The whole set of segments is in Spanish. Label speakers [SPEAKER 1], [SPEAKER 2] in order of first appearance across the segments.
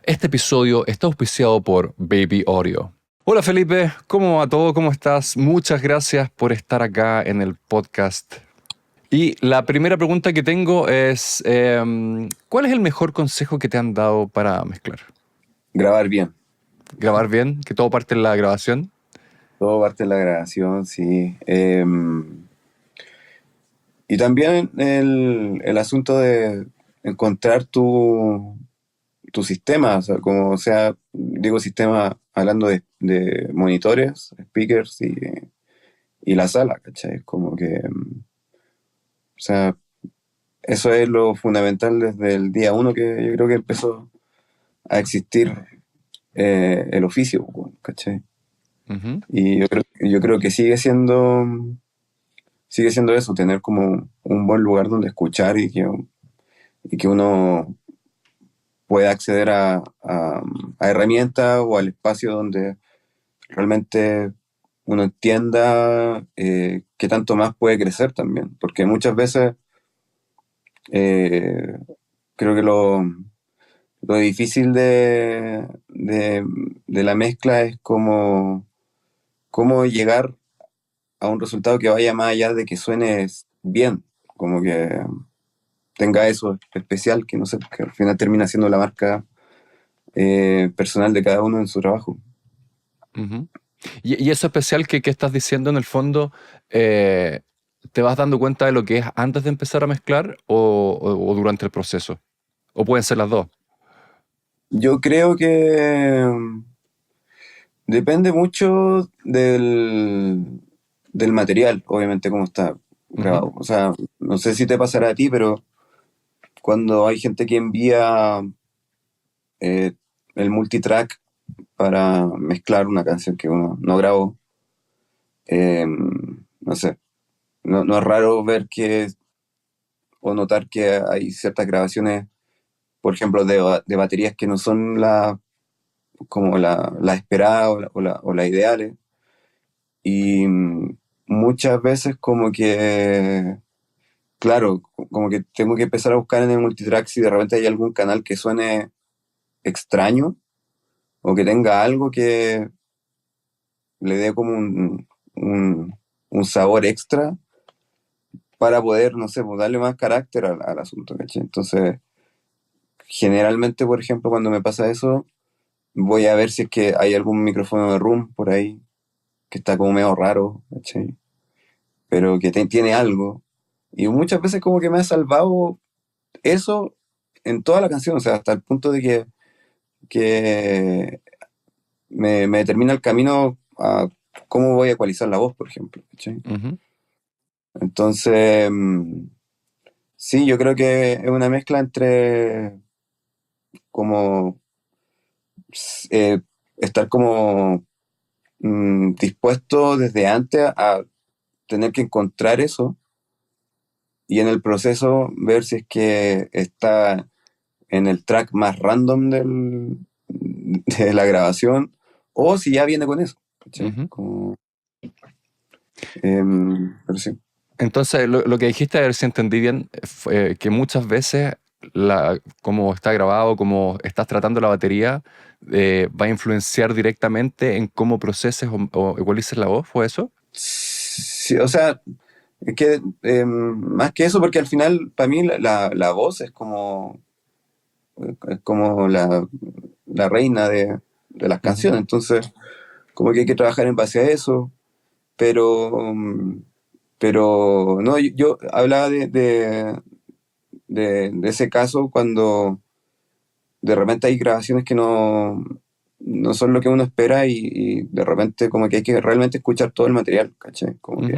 [SPEAKER 1] Este episodio está auspiciado por Baby Audio. Hola Felipe, ¿cómo va todo? ¿Cómo estás? Muchas gracias por estar acá en el podcast. Y la primera pregunta que tengo es, ¿cuál es el mejor consejo que te han dado para mezclar?
[SPEAKER 2] Grabar bien.
[SPEAKER 1] ¿Grabar bien? ¿Que todo parte en la grabación?
[SPEAKER 2] Todo parte de la grabación, sí. Y también el asunto de encontrar tu sistema, o sea, como sea, digo sistema hablando de monitores, speakers y la sala, ¿cachai? Como que, o sea, eso es lo fundamental desde el día uno que yo creo que empezó a existir el oficio, ¿cachai?
[SPEAKER 1] Ujú.
[SPEAKER 2] Y yo creo que sigue siendo eso, tener como un buen lugar donde escuchar y que uno pueda acceder a herramientas o al espacio donde realmente uno entienda qué tanto más puede crecer también. Porque muchas veces eh, creo que lo difícil de la mezcla es cómo llegar a un resultado que vaya más allá de que suene bien, como que tenga eso especial que no sé, que al final termina siendo la marca personal de cada uno en su trabajo.
[SPEAKER 1] Ujú. Y eso especial que estás diciendo en el fondo, eh, ¿te vas dando cuenta de lo que es antes de empezar a mezclar o durante el proceso? ¿O pueden ser las dos?
[SPEAKER 2] Yo creo que depende mucho del material, obviamente, cómo está
[SPEAKER 1] Ujú.
[SPEAKER 2] grabado. O sea, no sé si te pasará a ti, pero cuando hay gente que envía eh, el multitrack para mezclar una canción que uno no grabó, no sé, no es raro ver o notar que hay ciertas grabaciones, por ejemplo, de baterías que no son como la esperada o la ideales. Y muchas veces como que, claro, como que tengo que empezar a buscar en el multitrack si de repente hay algún canal que suene extraño o que tenga algo que le dé como un sabor extra para poder, no sé, pues darle más carácter al asunto, ¿cachai? Entonces, generalmente, por ejemplo, cuando me pasa eso, voy a ver si es que hay algún micrófono de room por ahí que está como medio raro, ¿cachai? Pero que tiene algo. Y muchas veces como que me ha salvado eso en toda la canción, o sea, hasta el punto de que me determina el camino a cómo voy a ecualizar la voz, por ejemplo, ¿cachai?
[SPEAKER 1] Ujú.
[SPEAKER 2] Entonces, sí, yo creo que es una mezcla entre como eh, estar como dispuesto desde antes a tener que encontrar eso y en el proceso ver si es que está en el track más random de la grabación o si ya viene con eso, ¿cachai?
[SPEAKER 1] Ujú.
[SPEAKER 2] Pero sí.
[SPEAKER 1] Entonces, lo que dijiste, a ver si entendí bien, fue que muchas veces, como está grabado, como estás tratando la batería, va a influenciar directamente en cómo proceses o ecualices la voz, ¿fue eso?
[SPEAKER 2] Sí, o sea, es que más que eso, porque al final para mí la voz es como la reina de las
[SPEAKER 1] Ujú.
[SPEAKER 2] canciones, entonces como que hay que trabajar en base a eso, pero, pero no, yo hablaba de ese caso cuando de repente hay grabaciones que no son lo que uno espera y de repente como que hay que realmente escuchar todo el material, ¿cachai?
[SPEAKER 1] Ujú.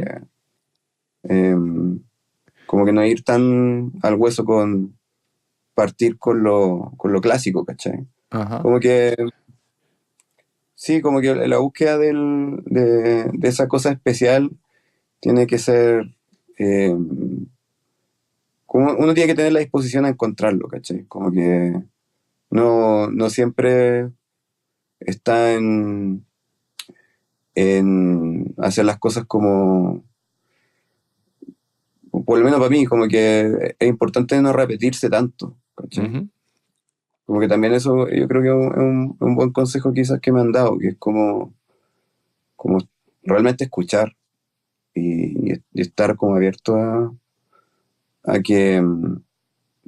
[SPEAKER 2] Em, como que no ir tan al hueso con partir con lo clásico, ¿cachai?
[SPEAKER 1] Ajá.
[SPEAKER 2] Como que, sí, como que la búsqueda de esa cosa especial tiene que ser, como uno tiene que tener la disposición a encontrarlo, ¿cachai? Como que no siempre está en hacer las cosas como, por lo menos para mí, como que es importante no repetirse tanto, ¿cachai?
[SPEAKER 1] Ujú.
[SPEAKER 2] Como que también eso yo creo que es un buen consejo quizás que me han dado, que es como realmente escuchar y estar como abierto a que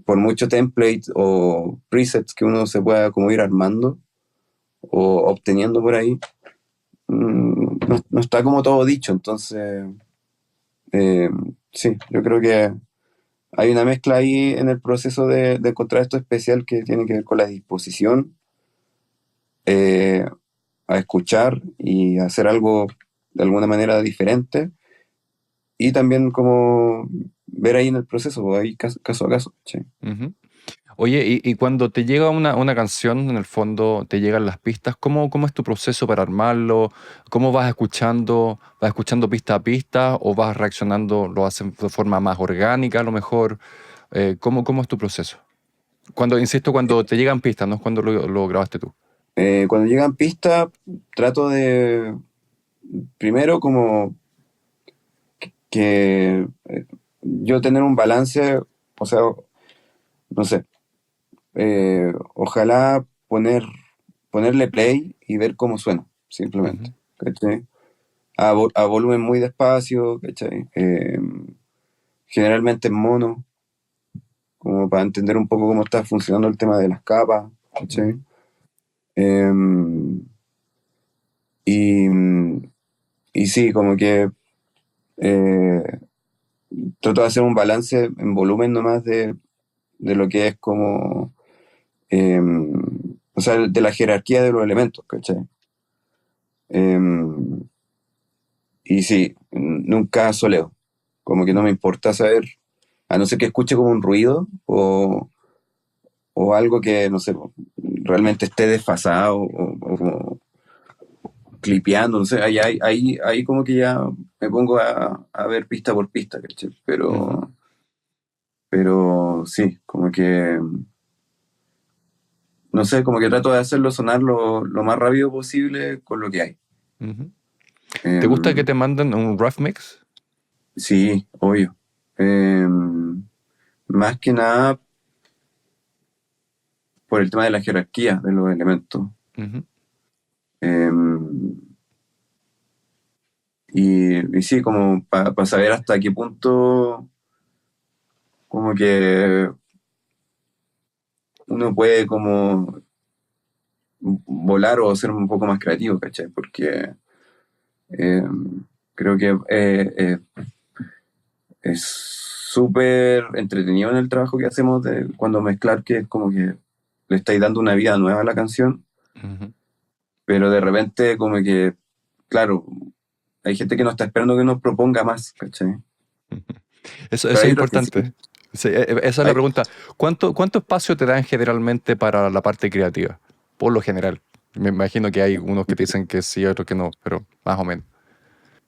[SPEAKER 2] por mucho template o presets que uno se pueda como ir armando o obteniendo por ahí, no está como todo dicho. Entonces, eh, sí, yo creo que hay una mezcla ahí en el proceso de encontrar esto especial que tiene que ver con la disposición eh, a escuchar y hacer algo de alguna manera diferente y también como ver ahí en el proceso, ahí caso a caso. Sí.
[SPEAKER 1] Ujú. Oye, y cuando te llega una canción, en el fondo, te llegan las pistas, ¿cómo es tu proceso para armarlo? ¿Cómo vas escuchando? ¿Vas escuchando pista a pista o vas reaccionando, lo haces de forma más orgánica a lo mejor? ¿Cómo es tu proceso? Cuando, insisto, cuando te llegan pistas, no es cuando lo grabaste tú.
[SPEAKER 2] Cuando llegan pistas, trato de primero como que yo tener un balance, o sea, no sé, ojalá ponerle play y ver cómo suena, simplemente.
[SPEAKER 1] Ujú,
[SPEAKER 2] ¿Cachai? A volumen muy despacio, ¿cachai? Generalmente en mono, como para entender un poco cómo está funcionando el tema de las capas, ¿cachai?
[SPEAKER 1] ujú,
[SPEAKER 2] Em, y, y sí, como que eh, trato de hacer un balance en volumen nomás de lo que es como, o sea, de la jerarquía de los elementos, ¿cachai? Em, y sí, nunca soleo, como que no me importa saber, a no ser que escuche como un ruido o algo que, no sé, realmente esté desfasado o como clipeando, no sé, ahí como que ya me pongo a ver pista por pista, ¿cachai?
[SPEAKER 1] ujú,
[SPEAKER 2] Pero sí, como que, no sé, como que trato de hacerlo sonar lo más rápido posible con lo que hay.
[SPEAKER 1] ujú. ¿Te gusta que
[SPEAKER 2] Em,
[SPEAKER 1] te manden un rough mix?
[SPEAKER 2] sí, obvio. Más que nada por el tema de la jerarquía de los elementos.
[SPEAKER 1] Ujú.
[SPEAKER 2] Em, y sí, como para saber hasta qué punto como que uno puede como volar o ser un poco más creativo, ¿cachai? Porque creo que es súper entretenido en el trabajo que hacemos de cuando mezclar, que es como que le estáis dando una vida nueva a la canción,
[SPEAKER 1] Ujú.
[SPEAKER 2] pero de repente como que, claro, hay gente que no está esperando que nos proponga más, ¿cachai? Pero
[SPEAKER 1] Eso es
[SPEAKER 2] hay otros que sí.
[SPEAKER 1] importante. Sí, esa es la
[SPEAKER 2] Hay-
[SPEAKER 1] pregunta. ¿Cuánto espacio te dan generalmente para la parte creativa? Por lo general. Me imagino que hay unos que te dicen que sí, otros que no, pero más o menos.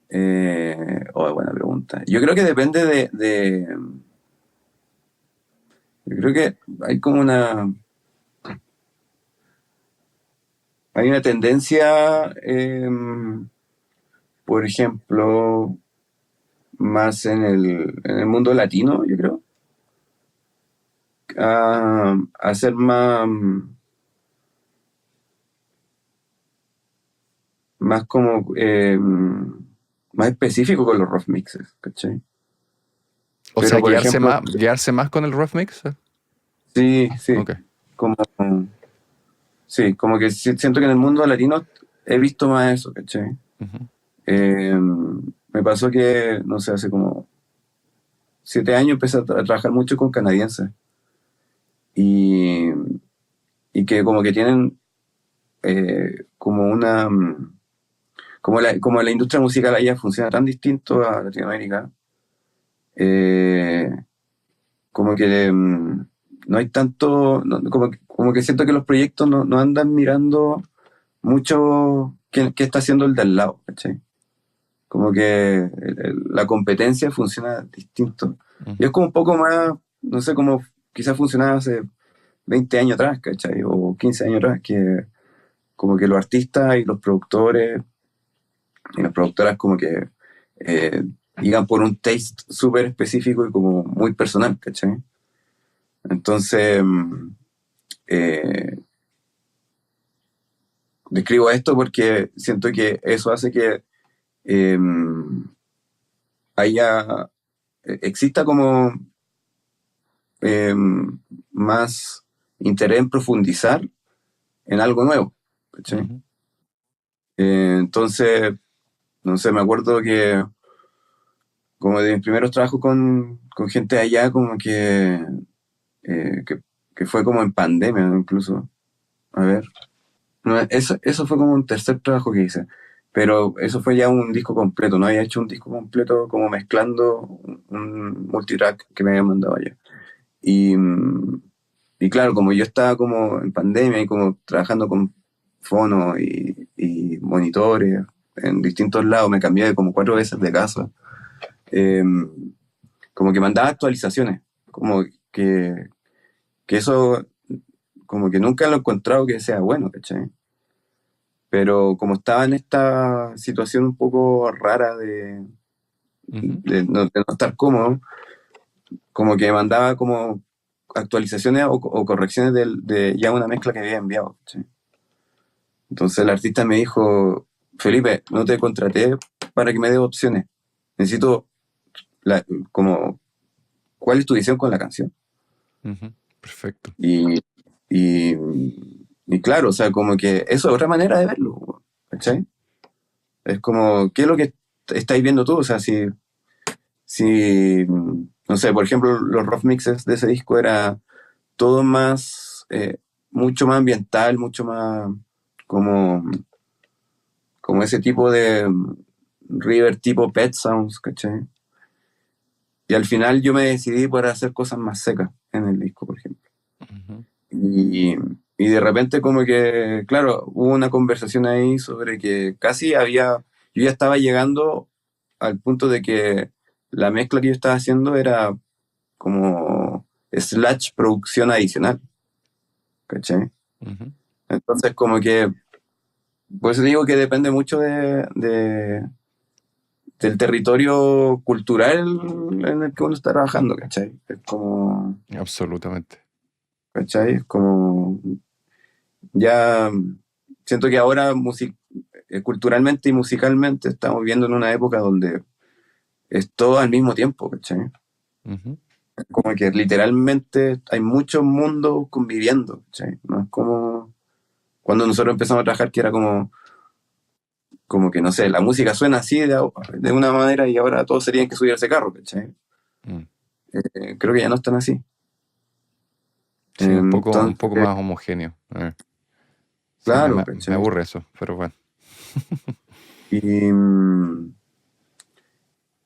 [SPEAKER 2] buena pregunta. Yo creo que depende yo creo que hay como hay una tendencia, por ejemplo, más en el mundo latino, yo creo, a ser más como más específico con los rough mixes, ¿cachai?
[SPEAKER 1] O sea,
[SPEAKER 2] Pero por ejemplo,
[SPEAKER 1] guiarse más con el rough mix.
[SPEAKER 2] sí, sí,
[SPEAKER 1] Ok.
[SPEAKER 2] como sí, como que siento que en el mundo latino he visto más eso, ¿cachai?
[SPEAKER 1] Ujú,
[SPEAKER 2] Me pasó que, no sé, hace como 7 años empecé a trabajar mucho con canadienses y, y que como que tienen como como la industria musical allá funciona tan distinto a Latinoamérica, eh, como que no hay tanto, como que siento que los proyectos no andan mirando mucho qué está haciendo el de al lado, ¿cachai? Como que la competencia funciona distinto. Y
[SPEAKER 1] ujú.
[SPEAKER 2] es como un poco más, no sé, como quizás funcionaba hace 20 años atrás, ¿cachai? O 15 años atrás, que como que los artistas y los productores y las productoras como que eh, iban por un taste súper específico y como muy personal, ¿cachai? Entonces, Eh, Describo esto porque siento que eso hace que eh, haya, exista como eh, más interés en profundizar en algo nuevo. ¿Cachai?
[SPEAKER 1] Ujú,
[SPEAKER 2] Entonces, no sé, me acuerdo que como de mis primeros trabajos con gente de allá, como eh, que, que fue como en pandemia, ¿no? Incluso. A ver. No, eso fue como un tercer trabajo que hice. Pero eso fue ya un disco completo. No había hecho un disco completo como mezclando un multitrack que me habían mandado allá. Y, y claro, como yo estaba como en pandemia y como trabajando con fonos y monitores en distintos lados, me cambié como 4 veces de casa. eh, Como que mandaba actualizaciones. Como que, que eso, como que nunca lo he encontrado que sea bueno, ¿cachai? Pero como estaba en esta situación un poco rara
[SPEAKER 1] ujú.
[SPEAKER 2] de no estar cómodo, como que mandaba como actualizaciones o correcciones de ya una mezcla que había enviado, ¿sí? Entonces el artista me dijo, Felipe, no te contraté para que me des opciones. Necesito la, como, ¿cuál es tu visión con la canción?
[SPEAKER 1] Ujú, perfecto.
[SPEAKER 2] Y, y, y claro, o sea, como que eso es otra manera de verlo, ¿cachai? Es como, ¿qué es lo que estáis viendo tú? O sea, si, no sé, por ejemplo, los rough mixes de ese disco era todo más, mucho más ambiental, mucho más como, como ese tipo de river tipo Pet Sounds, ¿cachai? Y al final yo me decidí por hacer cosas más secas en el disco, por ejemplo.
[SPEAKER 1] Ujú,
[SPEAKER 2] Y, y de repente como que, claro, hubo una conversación ahí sobre que casi había, yo ya estaba llegando al punto de que la mezcla que yo estaba haciendo era como slash producción adicional, ¿cachai?
[SPEAKER 1] ujú.
[SPEAKER 2] Entonces como que, por eso digo que depende mucho del territorio cultural en el que uno está trabajando, ¿cachai? Es como,
[SPEAKER 1] Absolutamente.
[SPEAKER 2] ¿cachai? Es como, ya siento que ahora culturalmente y musicalmente estamos viviendo en una época donde es todo al mismo tiempo, ¿cachai?
[SPEAKER 1] Ujú.
[SPEAKER 2] Como que literalmente hay muchos mundos conviviendo, ¿cachai? No es como cuando nosotros empezamos a trabajar que era como que, no sé, la música suena así de una manera y ahora todos serían que subir ese carro, ¿cachai?
[SPEAKER 1] Mm.
[SPEAKER 2] Creo que ya no están así.
[SPEAKER 1] Sí, un poco
[SPEAKER 2] Entonces,
[SPEAKER 1] más homogéneo. Sí,
[SPEAKER 2] claro,
[SPEAKER 1] me
[SPEAKER 2] ¿cachai?
[SPEAKER 1] aburre eso, pero bueno.
[SPEAKER 2] Y,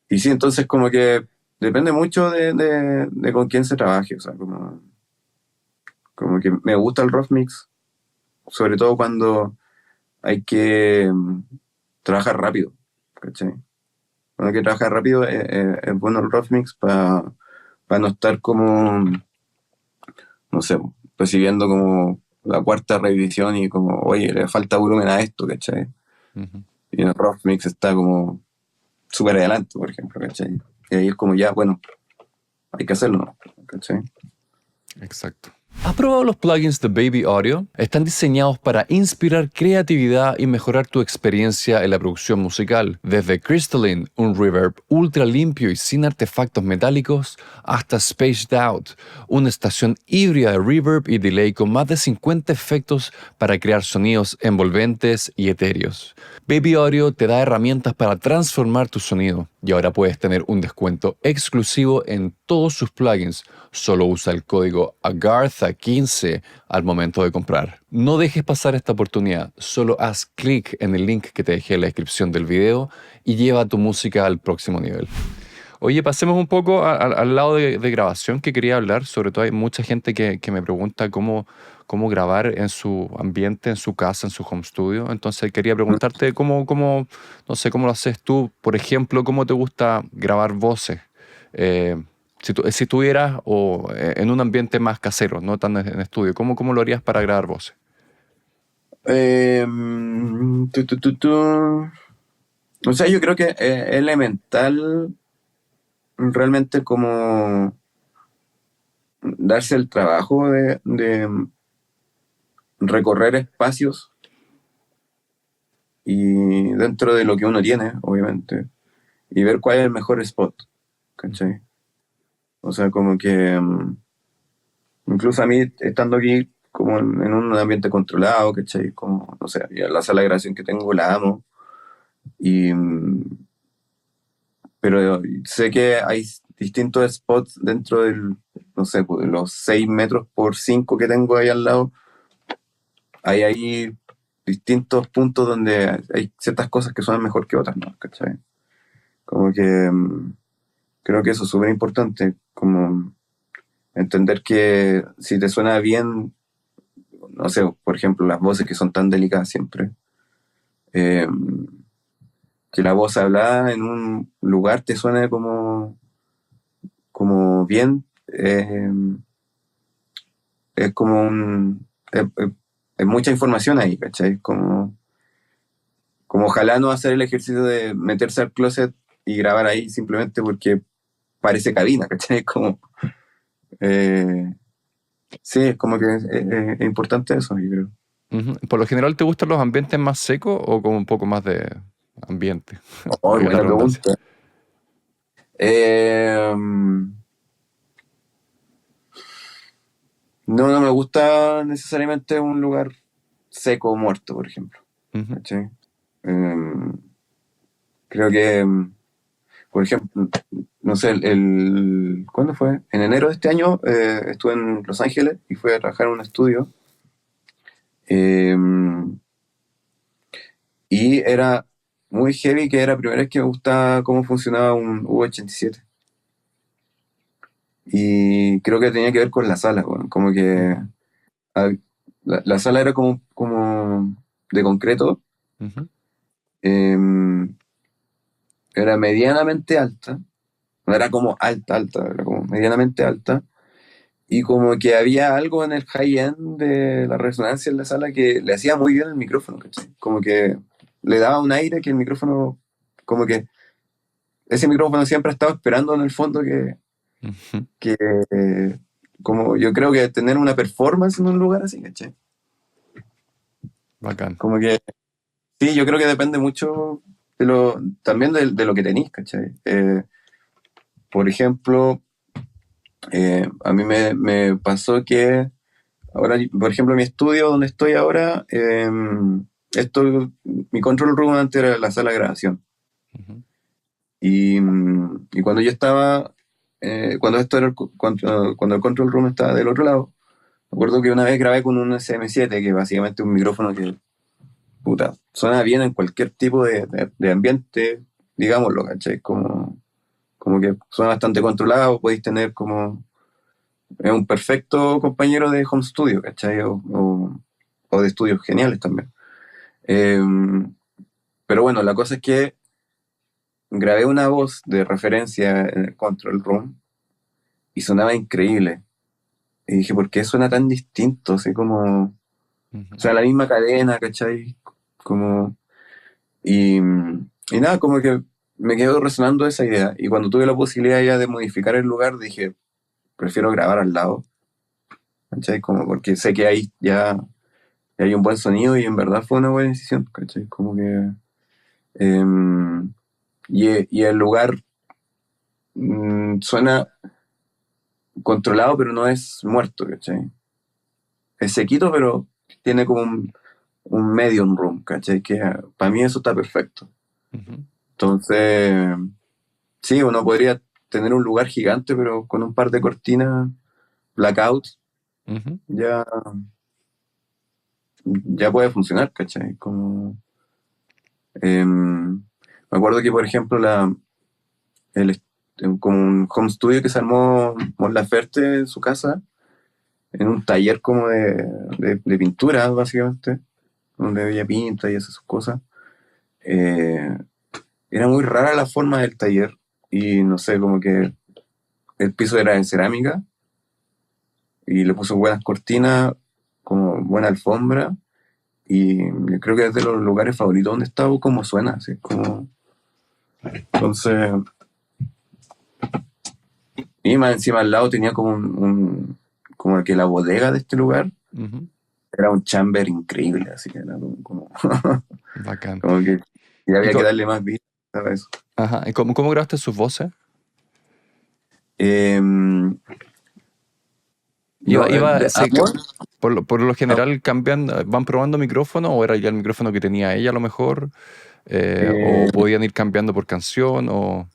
[SPEAKER 2] y sí, entonces como que depende mucho de con quién se trabaje, o sea, como que me gusta el rough mix, sobre todo cuando hay que trabajar rápido, ¿cachai? Cuando hay que trabajar rápido es bueno el rough mix para no estar como, no sé, recibiendo como la cuarta revisión y como, oye, le falta volumen a esto, ¿cachai?
[SPEAKER 1] Ujú,
[SPEAKER 2] Y el rough mix está como súper adelante, por ejemplo, ¿cachai? Y ahí es como ya, bueno, hay que hacerlo, ¿no? ¿Cachai?
[SPEAKER 1] exacto. ¿Has probado los plugins de Baby Audio? Están diseñados para inspirar creatividad y mejorar tu experiencia en la producción musical. Desde Crystalline, un reverb ultra limpio y sin artefactos metálicos, hasta Spaced Out, una estación híbrida de reverb y delay con más de 50 efectos para crear sonidos envolventes y etéreos. Baby Audio te da herramientas para transformar tu sonido y ahora puedes tener un descuento exclusivo en todos sus plugins. Solo usa el código AGARTHA15 al momento de comprar. No dejes pasar esta oportunidad, solo haz clic en el link que te dejé en la descripción del video y lleva tu música al próximo nivel. Oye, pasemos un poco al lado de grabación que quería hablar. Sobre todo hay mucha gente que me pregunta cómo grabar en su ambiente, en su casa, en su home studio. Entonces quería preguntarte no sé, cómo lo haces tú. Por ejemplo, cómo te gusta grabar voces. Eh, si tuvieras en un ambiente más casero, no tan en estudio, ¿cómo lo harías para grabar voces?
[SPEAKER 2] Eh, tu, tu, tu, tu. O sea, yo creo que es elemental realmente como darse el trabajo de recorrer espacios y dentro de lo que uno tiene, obviamente, y ver cuál es el mejor spot, ¿cachai? O sea, como que incluso a mí, estando aquí como en un ambiente controlado, ¿cachai? Como, no sé, ya la sala de grabación que tengo la amo, y, pero sé que hay distintos spots dentro del, no sé, pues, de los 6 metros por 5 que tengo ahí al lado, hay ahí distintos puntos donde hay ciertas cosas que suenan mejor que otras, ¿no? ¿Cachai? Como que creo que eso es súper importante, como entender que si te suena bien, no sé, por ejemplo, las voces que son tan delicadas siempre, eh, que la voz hablada en un lugar te suene como bien, es como es mucha información ahí, ¿cachai? Como ojalá no hacer el ejercicio de meterse al closet y grabar ahí simplemente porque parece cabina, ¿cachai? Como, eh, sí, es como que es importante eso, yo creo.
[SPEAKER 1] Ujú. ¿Por lo general te gustan los ambientes más secos o como un poco más de ambiente?
[SPEAKER 2] Oh,
[SPEAKER 1] Valga la
[SPEAKER 2] buena
[SPEAKER 1] redundancia.
[SPEAKER 2] pregunta. Eh, no me gusta necesariamente un lugar seco o muerto, por ejemplo.
[SPEAKER 1] Ujú,
[SPEAKER 2] ¿Cachai? Eh, creo que, por ejemplo, no sé, ¿cuándo fue? En enero de este año estuve en Los Ángeles y fui a trabajar en un estudio. eh, y era muy heavy, que era la primera vez que me gustaba cómo funcionaba un U87. Y creo que tenía que ver con la sala, weón. Como que
[SPEAKER 1] ujú,
[SPEAKER 2] ah, la sala era como de concreto,
[SPEAKER 1] ujú.
[SPEAKER 2] eh, era medianamente alta, no era como alta, alta, era como medianamente alta, y como que había algo en el high-end de la resonancia en la sala que le hacía muy bien el micrófono, ¿cachai? Como que le daba un aire que el micrófono, como que ese micrófono siempre ha estado esperando en el fondo
[SPEAKER 1] Ujú.
[SPEAKER 2] que como yo creo que tener una performance en un lugar así, ¿cachai?
[SPEAKER 1] Bacán.
[SPEAKER 2] Como que sí, yo creo que depende mucho también de lo que tenéis, ¿cachai? Por ejemplo, a mí me pasó que ahora, por ejemplo, mi estudio donde estoy ahora, mi control room antes era la sala de grabación.
[SPEAKER 1] Ujú,
[SPEAKER 2] Y cuando yo estaba, cuando esto era cuando el control room estaba del otro lado, me acuerdo que una vez grabé con un SM7, que básicamente es un micrófono que, puta, suena bien en cualquier tipo de ambiente, digámoslo, ¿cachai? Como que suena bastante controlado, podéis tener como, es un perfecto compañero de home studio, ¿cachai? O de estudios geniales también. Eh, pero bueno, la cosa es que grabé una voz de referencia en el control room y sonaba increíble. Y dije, ¿por qué suena tan distinto? Así como, o
[SPEAKER 1] ujú.
[SPEAKER 2] sea, la misma cadena, ¿cachai? Como, y, y nada, como que me quedó resonando esa idea. Y cuando tuve la posibilidad ya de modificar el lugar, dije, prefiero grabar al lado, ¿cachai? Como porque sé que ahí ya hay un buen sonido y en verdad fue una buena decisión, ¿cachai? Como que... y el lugar suena controlado, pero no es muerto, ¿cachai? Es sequito, pero tiene como un medium room, ¿cachai? Que para mí eso está perfecto.
[SPEAKER 1] Ujú,
[SPEAKER 2] Entonces, sí, uno podría tener un lugar gigante, pero con un par de cortinas, blackouts,
[SPEAKER 1] ujú,
[SPEAKER 2] ya, ya puede funcionar, ¿cachai? Me acuerdo que, por ejemplo, el, como un home studio que se armó Mon Laferte en su casa, en un taller como de pintura, básicamente, donde ella pinta y hace sus cosas. Eh, era muy rara la forma del taller y no sé, como que el piso era de cerámica y le puso buenas cortinas, como buena alfombra y yo creo que es de los lugares favoritos donde estaba como suena, así como... Entonces, y más encima al lado tenía como como que la bodega de este lugar,
[SPEAKER 1] ujú.
[SPEAKER 2] era un chamber increíble, así que era
[SPEAKER 1] Bacán.
[SPEAKER 2] como que y
[SPEAKER 1] ¿Y,
[SPEAKER 2] había que darle más vida, ¿sabes?
[SPEAKER 1] ajá, ¿y cómo grabaste sus voces?
[SPEAKER 2] No,
[SPEAKER 1] Sí,
[SPEAKER 2] amor,
[SPEAKER 1] por lo
[SPEAKER 2] am-
[SPEAKER 1] general cambian, van probando micrófono o era ya el micrófono que tenía ella a lo mejor, o
[SPEAKER 2] eh,
[SPEAKER 1] podían ir cambiando por canción o...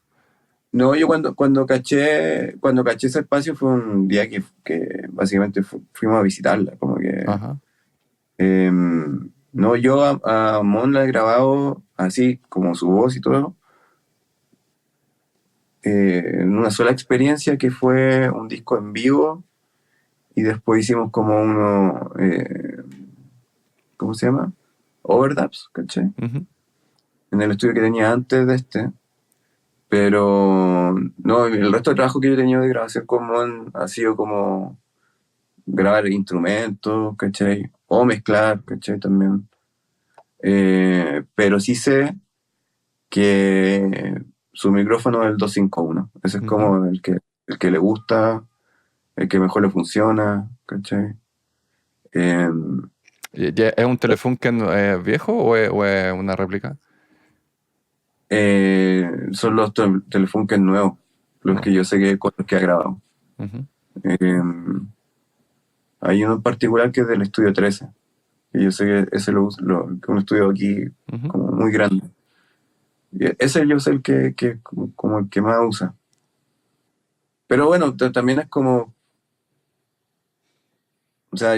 [SPEAKER 2] no, yo cuando caché ese espacio fue un día que básicamente fuimos a visitarla, como que
[SPEAKER 1] Ajá.
[SPEAKER 2] no, yo a Mon la he grabado así, como su voz y todo, en una sola experiencia que fue un disco en vivo y después hicimos como uno, ¿cómo se llama? Overdubs, ¿cachai?
[SPEAKER 1] Ujú.
[SPEAKER 2] En el estudio que tenía antes de este. Pero no, el resto del trabajo que yo he tenido de grabación con Mon ha sido como grabar instrumentos, ¿cachai? O mezclar, ¿cachai? También. Pero sí sé que su micrófono es el 251. Ese es
[SPEAKER 1] Ujú.
[SPEAKER 2] como el que le gusta, el que mejor le funciona, ¿cachai? Eh,
[SPEAKER 1] ¿Es un Telefunken viejo o es una réplica?
[SPEAKER 2] son los Telefunken nuevos, los
[SPEAKER 1] No.
[SPEAKER 2] que yo sé que con los que ha grabado.
[SPEAKER 1] Ujú.
[SPEAKER 2] Eh, hay uno en particular que es del estudio 13, que yo sé que ese que es un estudio aquí
[SPEAKER 1] Ujú.
[SPEAKER 2] como muy grande. Y ese yo sé el que como el que más usa. Pero bueno, también es como, o sea,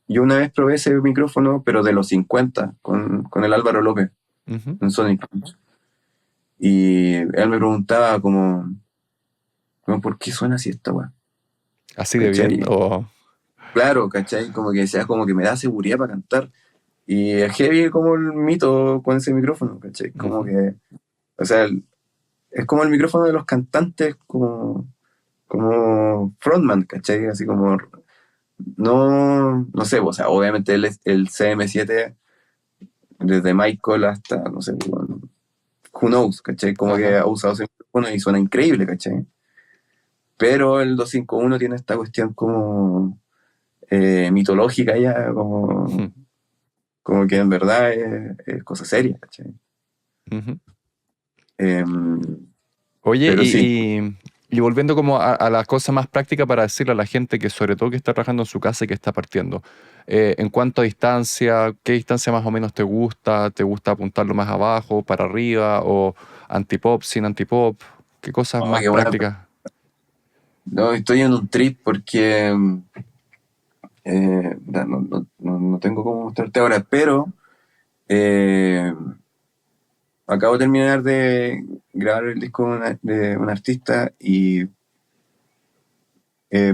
[SPEAKER 2] yo una vez probé ese micrófono, pero de los 50 con el Álvaro López,
[SPEAKER 1] Ujú.
[SPEAKER 2] en Sonic. Y él me preguntaba como, ¿por qué suena así esta weá?
[SPEAKER 1] ¿Así de bien
[SPEAKER 2] ¿Cachai?
[SPEAKER 1] o...?
[SPEAKER 2] Claro, ¿cachai? Como que sea como que me da seguridad para cantar. Y es heavy como el mito con ese micrófono, ¿cachai? Como
[SPEAKER 1] Ujú.
[SPEAKER 2] que, o sea, es como el micrófono de los cantantes, como frontman, ¿cachai? Así como, no sé, o sea, obviamente el CM7, desde Michael hasta, no sé, bueno, who knows, ¿cachai? Como que
[SPEAKER 1] Ajá.
[SPEAKER 2] ha usado ese micrófono y suena increíble, ¿cachai? Pero el 251 tiene esta cuestión como mitológica ya, como que en verdad es cosa seria, ¿cachai?
[SPEAKER 1] Ujú.
[SPEAKER 2] Em,
[SPEAKER 1] Oye,
[SPEAKER 2] pero sí,
[SPEAKER 1] y volviendo como a la cosa más práctica para decirle a la gente que sobre todo que está trabajando en su casa y que está partiendo, en cuanto a distancia, ¿qué distancia más o menos te gusta? ¿Te gusta apuntarlo más abajo, para arriba o antipop, sin antipop? ¿Qué cosas
[SPEAKER 2] oh,
[SPEAKER 1] más
[SPEAKER 2] qué buena.
[SPEAKER 1] prácticas?
[SPEAKER 2] No, estoy en un trip porque no tengo cómo mostrarte ahora, pero eh, acabo de terminar de grabar el disco de un artista y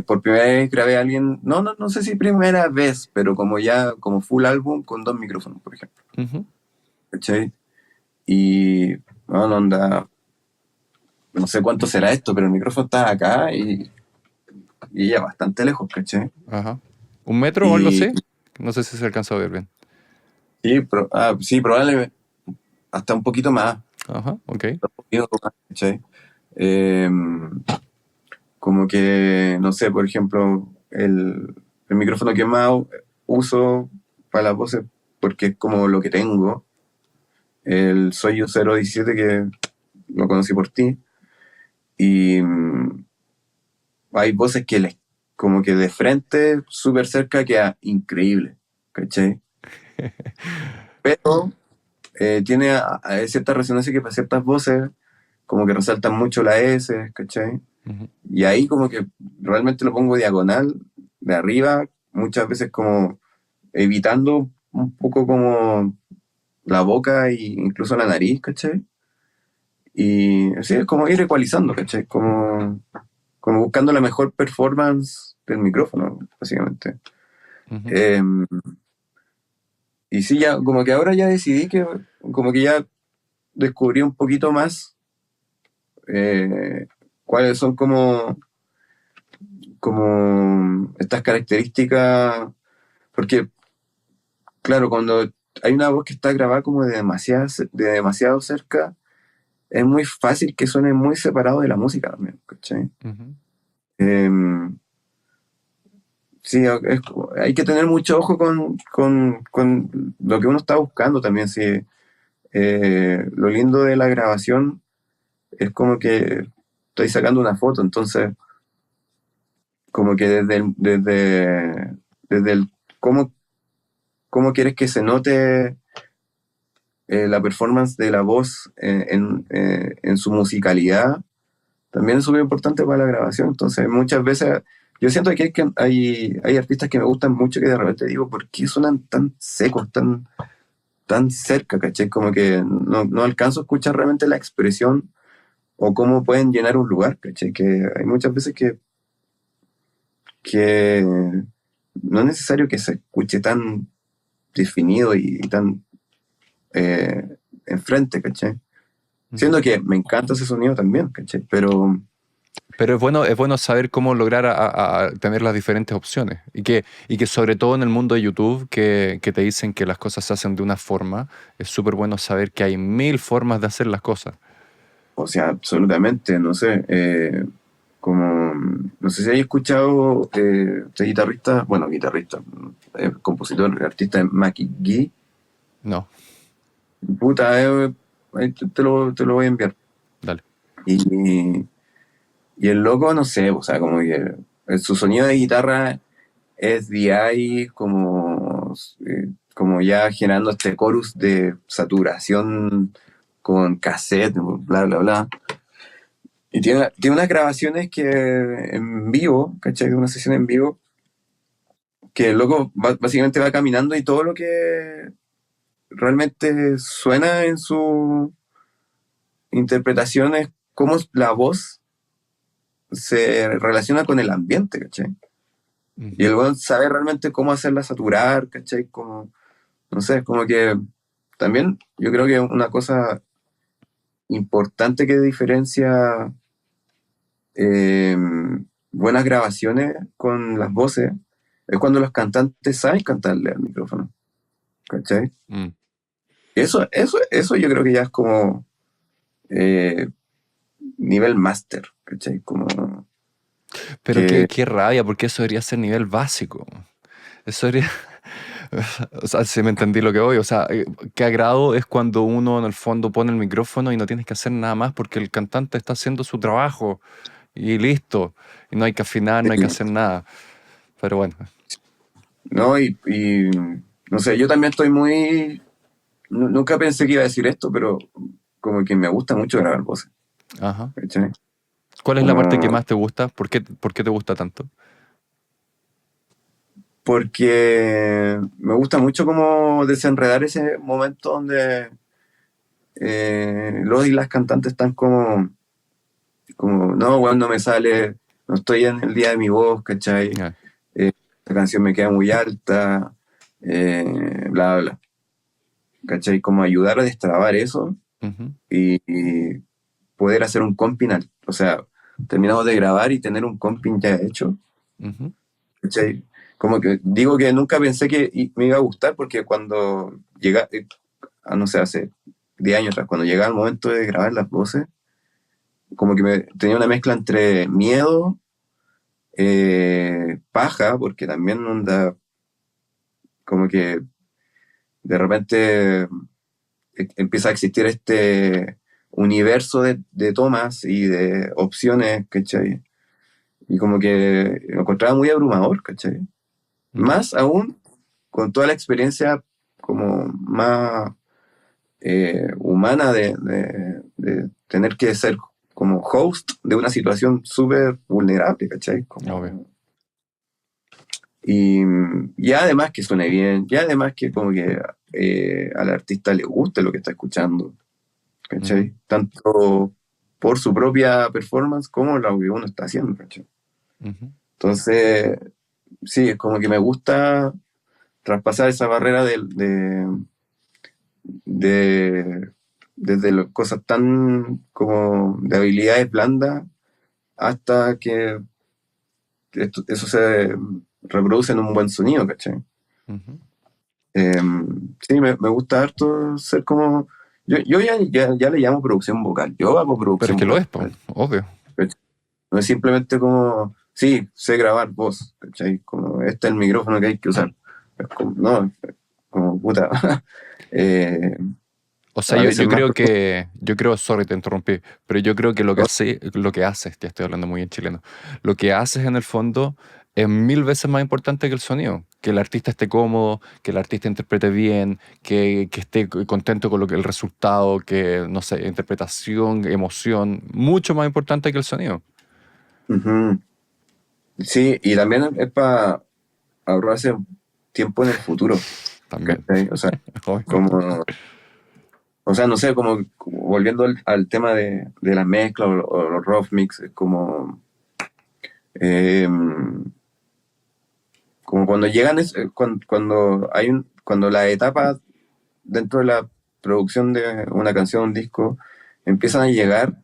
[SPEAKER 2] por primera vez grabé a alguien, no sé si primera vez, pero como ya, como full álbum con dos micrófonos, por ejemplo.
[SPEAKER 1] Ujú.
[SPEAKER 2] ¿Cachai? Y no anda, no sé cuánto será esto, pero el micrófono está acá y ya bastante lejos, ¿cachai?
[SPEAKER 1] Ajá. ¿Un metro o algo
[SPEAKER 2] Y
[SPEAKER 1] así? No sé si se alcanza a ver bien.
[SPEAKER 2] sí, sí, probablemente hasta un poquito más,
[SPEAKER 1] Ajá, ok.
[SPEAKER 2] un poquito más, ¿cachai? Eh, como que, no sé, por ejemplo, el micrófono que más uso para las voces, porque es como lo que tengo, el Soyuz 017 que lo conocí por ti, y hay voces que como que de frente, súper cerca, queda increíble, ¿cachai? Pero tiene cierta resonancia que para ciertas voces como que resaltan mucho la S, ¿cachai?
[SPEAKER 1] Ujú.
[SPEAKER 2] Y ahí como que realmente lo pongo diagonal, de arriba, muchas veces como evitando un poco como la boca e incluso la nariz, ¿cachai? Y así es como ir ecualizando, ¿cachai? Como buscando la mejor performance del micrófono, básicamente.
[SPEAKER 1] Ujú.
[SPEAKER 2] Eh, y sí, ya, como que ahora ya decidí que, como que ya descubrí un poquito más cuáles son como estas características, porque claro, cuando hay una voz que está grabada como de demasiado cerca, es muy fácil que suene muy separado de la música también, ¿cachai?
[SPEAKER 1] Ujú.
[SPEAKER 2] Em, sí, hay que tener mucho ojo con lo que uno está buscando también. Sí. Lo lindo de la grabación es como que estoy sacando una foto, entonces como que desde el cómo, cómo quieres que se note la performance de la voz en su musicalidad, también es súper importante para la grabación. Entonces muchas veces yo siento que hay artistas que me gustan mucho que de repente digo, ¿por qué suenan tan secos, tan cerca, ¿cachai? Como que no alcanzo a escuchar realmente la expresión o cómo pueden llenar un lugar, ¿cachai? Que hay muchas veces que no es necesario que se escuche tan definido y tan enfrente, ¿cachai?
[SPEAKER 1] Ujú.
[SPEAKER 2] Siendo que me encanta ese sonido también, ¿cachai? Pero
[SPEAKER 1] Pero es bueno saber cómo lograr a tener las diferentes opciones. Y que sobre todo en el mundo de YouTube, que te dicen que las cosas se hacen de una forma, es súper bueno saber que hay mil formas de hacer las cosas.
[SPEAKER 2] o sea, absolutamente, no sé, como, no sé si hay escuchado este guitarrista, bueno, guitarrista, compositor, artista Maki G,
[SPEAKER 1] No,
[SPEAKER 2] puta, ahí te lo voy a enviar.
[SPEAKER 1] dale.
[SPEAKER 2] Y, y el loco, no sé, o sea, como que su sonido de guitarra es DI como ya generando este chorus de saturación con cassette, bla, bla, bla. Y tiene unas grabaciones que en vivo, ¿cachai? Una sesión en vivo, que el loco básicamente va caminando y todo lo que realmente suena en su interpretación es cómo la voz se relaciona con el ambiente, ¿cachai? Y
[SPEAKER 1] Ujú.
[SPEAKER 2] el weón sabe realmente cómo hacerla saturar, ¿cachai? Como, no sé, como que también yo creo que una cosa importante que diferencia eh, buenas grabaciones con las voces es cuando los cantantes saben cantarle al micrófono, ¿cachai?
[SPEAKER 1] Mm.
[SPEAKER 2] Eso yo creo que ya es como eh, nivel máster, ¿cachai? Como
[SPEAKER 1] Pero
[SPEAKER 2] que
[SPEAKER 1] qué rabia, porque eso debería ser nivel básico. Eso debería... O sea, si me entendí lo que voy. O sea, qué agrado es cuando uno en el fondo pone el micrófono y no tienes que hacer nada más porque el cantante está haciendo su trabajo y listo. Y no hay que afinar, no hay que hacer nada. Pero bueno.
[SPEAKER 2] no, y no sé, yo también estoy muy. Nunca pensé que iba a decir esto, pero como que me gusta mucho grabar voces,
[SPEAKER 1] Ajá.
[SPEAKER 2] ¿cachai?
[SPEAKER 1] ¿Cuál es la parte que
[SPEAKER 2] Como
[SPEAKER 1] más te gusta? ¿Por qué te gusta tanto?
[SPEAKER 2] porque me gusta mucho como desenredar ese momento donde los y las cantantes están como no, weón, no me sale, no estoy en el día de mi voz, ¿cachai?
[SPEAKER 1] Ah,
[SPEAKER 2] Esta canción me queda muy alta, bla, bla, bla, ¿cachai? Como ayudar a destrabar eso
[SPEAKER 1] ujú,
[SPEAKER 2] y poder hacer un comping, o sea, terminamos de grabar y tener un comping ya hecho,
[SPEAKER 1] ujú,
[SPEAKER 2] ¿cachai? Como que digo que nunca pensé que me iba a gustar porque cuando llega, no sé, hace 10 años atrás, cuando llegaba el momento de grabar las voces, como que tenía una mezcla entre miedo, paja, porque también onda, como que de repente empieza a existir este universo de tomas y de opciones, ¿cachai? Y como que lo encontraba muy abrumador, ¿cachai?
[SPEAKER 1] ujú,
[SPEAKER 2] Más aún con toda la experiencia como más humana de tener que ser como host de una situación súper vulnerable, ¿cachai?
[SPEAKER 1] obvio.
[SPEAKER 2] Y, y además que suene bien, y además que como que al artista le guste lo que está escuchando,
[SPEAKER 1] Ujú,
[SPEAKER 2] ¿cachai? Tanto por su propia performance como lo que uno está haciendo, ¿cachai?
[SPEAKER 1] ujú,
[SPEAKER 2] Entonces, sí, es como que me gusta traspasar esa barrera de desde cosas tan como de habilidades blandas hasta que eso se reproduce en un buen sonido, ¿cachai?
[SPEAKER 1] ujú.
[SPEAKER 2] Eh, sí, me gusta harto ser como. Yo ya le llamo producción vocal. Yo hago
[SPEAKER 1] Pero es
[SPEAKER 2] producción
[SPEAKER 1] que lo
[SPEAKER 2] vocal.
[SPEAKER 1] es, po, obvio.
[SPEAKER 2] ¿Cachai? No es simplemente como. Sí, sé grabar voz, ¿cachai? este es el micrófono que hay que usar. Es como, no, como puta. eh,
[SPEAKER 1] O sea,
[SPEAKER 2] a veces más.
[SPEAKER 1] sorry, te interrumpí, pero yo creo que lo que haces, ya estoy hablando muy en chileno, lo que haces en el fondo es mil veces más importante que el sonido, que el artista esté cómodo, que el artista interprete bien, que esté contento con el resultado, que, no sé, interpretación, emoción, mucho más importante que el sonido.
[SPEAKER 2] Ujú. Sí, y también es para ahorrarse tiempo en el futuro,
[SPEAKER 1] También.
[SPEAKER 2] ¿cachai? O sea,
[SPEAKER 1] Obvio.
[SPEAKER 2] como, o sea, no sé, como volviendo al tema de las mezclas o los rough mix, es eh, como cuando llegan, cuando hay cuando la etapa dentro de la producción de una canción, un disco, empiezan a llegar,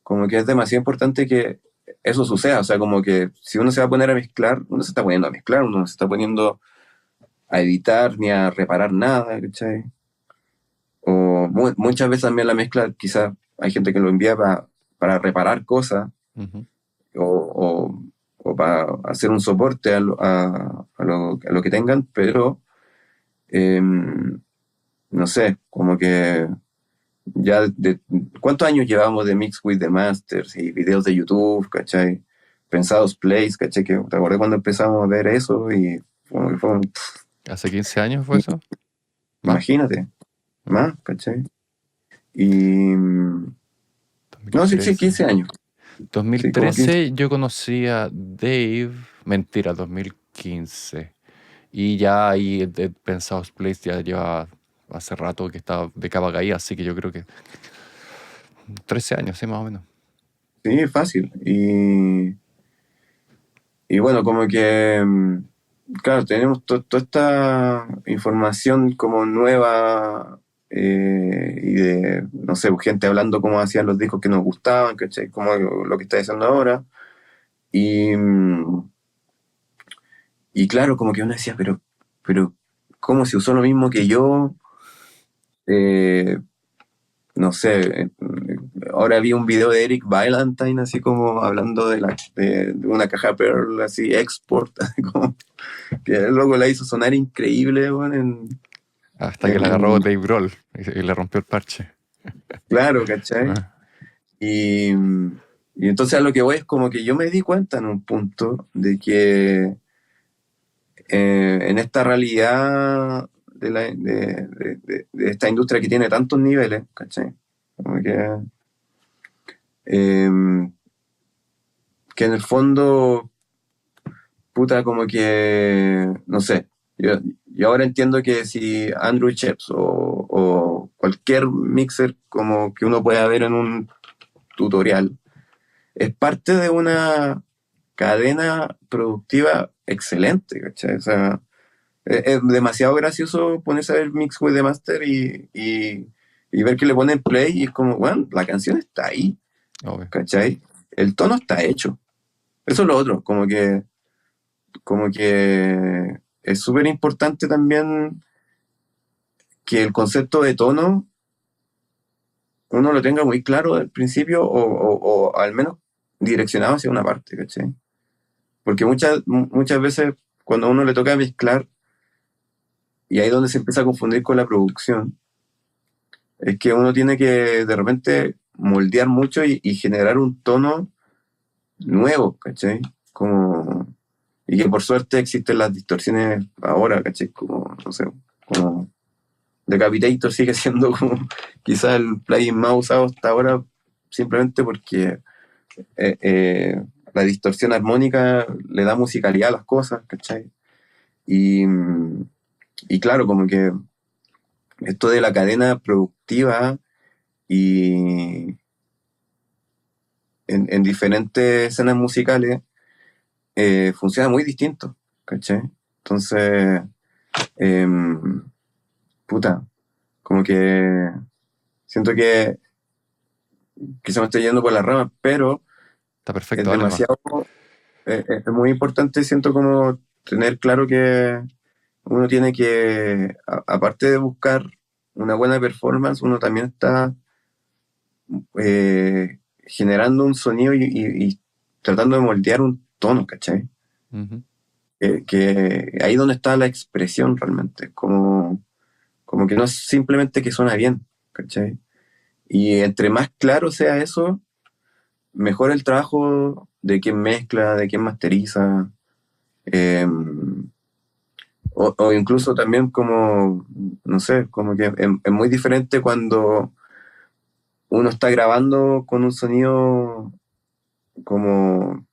[SPEAKER 2] como que es demasiado importante que eso suceda. O sea, como que si uno se va a poner a mezclar, uno se está poniendo a mezclar, uno no se está poniendo a editar ni a reparar nada, ¿cachai? O muchas veces también la mezcla, quizás hay gente que lo envía para reparar cosas
[SPEAKER 1] Ujú.
[SPEAKER 2] o para hacer un soporte a lo que tengan, pero no sé, como que ya ¿cuántos años llevamos de Mix with the Masters y videos de YouTube, ¿cachai? Pensados plays, ¿cachai? Que, ¿te acuerdas cuando empezamos a ver eso? Y como que fue
[SPEAKER 1] ¿Hace 15 años fue eso? ¿Más?
[SPEAKER 2] imagínate,
[SPEAKER 1] Mm,
[SPEAKER 2] más, ¿cachai? Y no, sí, sí,
[SPEAKER 1] 2013.
[SPEAKER 2] 15 años. Sí, como 15.
[SPEAKER 1] 2013 yo conocí a Dave, mentira, 2015. Y ya ahí Pensados Place ya lleva hace rato que está de capa caída, así que yo creo que 13 años, sí, más o menos.
[SPEAKER 2] Sí, fácil. Y bueno, como que, claro, tenemos toda esta información como nueva y de, no sé, gente hablando cómo hacían los discos que nos gustaban, ¿cachai? Como lo que está diciendo ahora. Y, y claro, como que uno decía, pero, ¿cómo se usó lo mismo que yo? Eh, no sé, ahora vi un video de Eric Valentine así como hablando de una caja Pearl así, export, así como que el loco la hizo sonar increíble, weón,
[SPEAKER 1] Hasta que le agarró
[SPEAKER 2] en-
[SPEAKER 1] Dave Grohl y le rompió el parche.
[SPEAKER 2] claro, ¿cachai?
[SPEAKER 1] Ah,
[SPEAKER 2] Y, y entonces a lo que voy es como que yo me di cuenta en un punto de que en esta realidad de esta industria que tiene tantos niveles, ¿cachai? Como eh, que en el fondo, puta, como que, no sé, yo ahora entiendo que si Andrew Sheps o cualquier mixer como que uno pueda ver en un tutorial, es parte de una cadena productiva excelente, ¿cachai? O sea, es demasiado gracioso ponerse a ver Mix with the Master y ver que le ponen play y es como, bueno, la canción está ahí,
[SPEAKER 1] obvio.
[SPEAKER 2] ¿cachai? El tono está hecho. Eso es lo otro, como que es súper importante también que el concepto de tono uno lo tenga muy claro al principio o al menos direccionado hacia una parte, ¿cachai? Porque muchas veces cuando a uno le toca mezclar, y ahí es donde se empieza a confundir con la producción, es que uno tiene que de repente moldear mucho y generar un tono nuevo, ¿cachai? Como, y que por suerte existen las distorsiones ahora, ¿cachai? Como, no sé, como Decapitator sigue siendo como quizás el plugin más usado hasta ahora simplemente porque la distorsión armónica le da musicalidad a las cosas, ¿cachai? Y, y claro, como que esto de la cadena productiva y en diferentes escenas musicales funciona muy distinto, ¿cachai? Entonces, em, puta, como que siento que quizá me estoy yendo por las ramas, pero
[SPEAKER 1] Está
[SPEAKER 2] es
[SPEAKER 1] perfecto, dale nomás.
[SPEAKER 2] demasiado, es muy importante, siento como tener claro que uno tiene que, aparte de buscar una buena performance, uno también está generando un sonido y tratando de moldear un tono, ¿cachai?
[SPEAKER 1] Ujú.
[SPEAKER 2] que ahí donde está la expresión realmente, como que no es simplemente que suena bien, ¿cachai? Y entre más claro sea eso, mejor el trabajo de quien mezcla, de quien masteriza, eh, o incluso también como, no sé, como que es muy diferente cuando uno está grabando con un sonido como,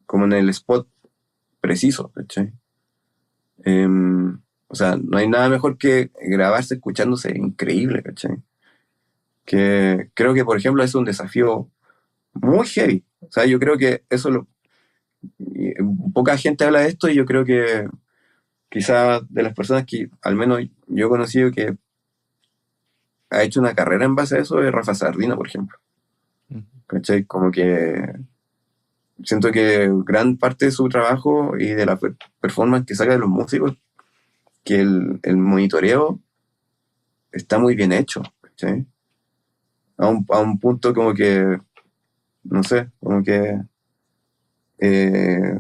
[SPEAKER 2] como en el spot preciso, ¿cachai? Eh, o sea, no hay nada mejor que grabarse escuchándose increíble, ¿cachai? Que creo que, por ejemplo, es un desafío muy heavy. O sea, yo creo que eso y poca gente habla de esto y yo creo que quizás de las personas que al menos yo he conocido que ha hecho una carrera en base a eso es Rafa Sardina, por ejemplo.
[SPEAKER 1] Ujú.
[SPEAKER 2] ¿Cachai? Como que siento que gran parte de su trabajo y de la performance que saca de los músicos, que el monitoreo está muy bien hecho, ¿cachai? A un punto como que, no sé, como que eh,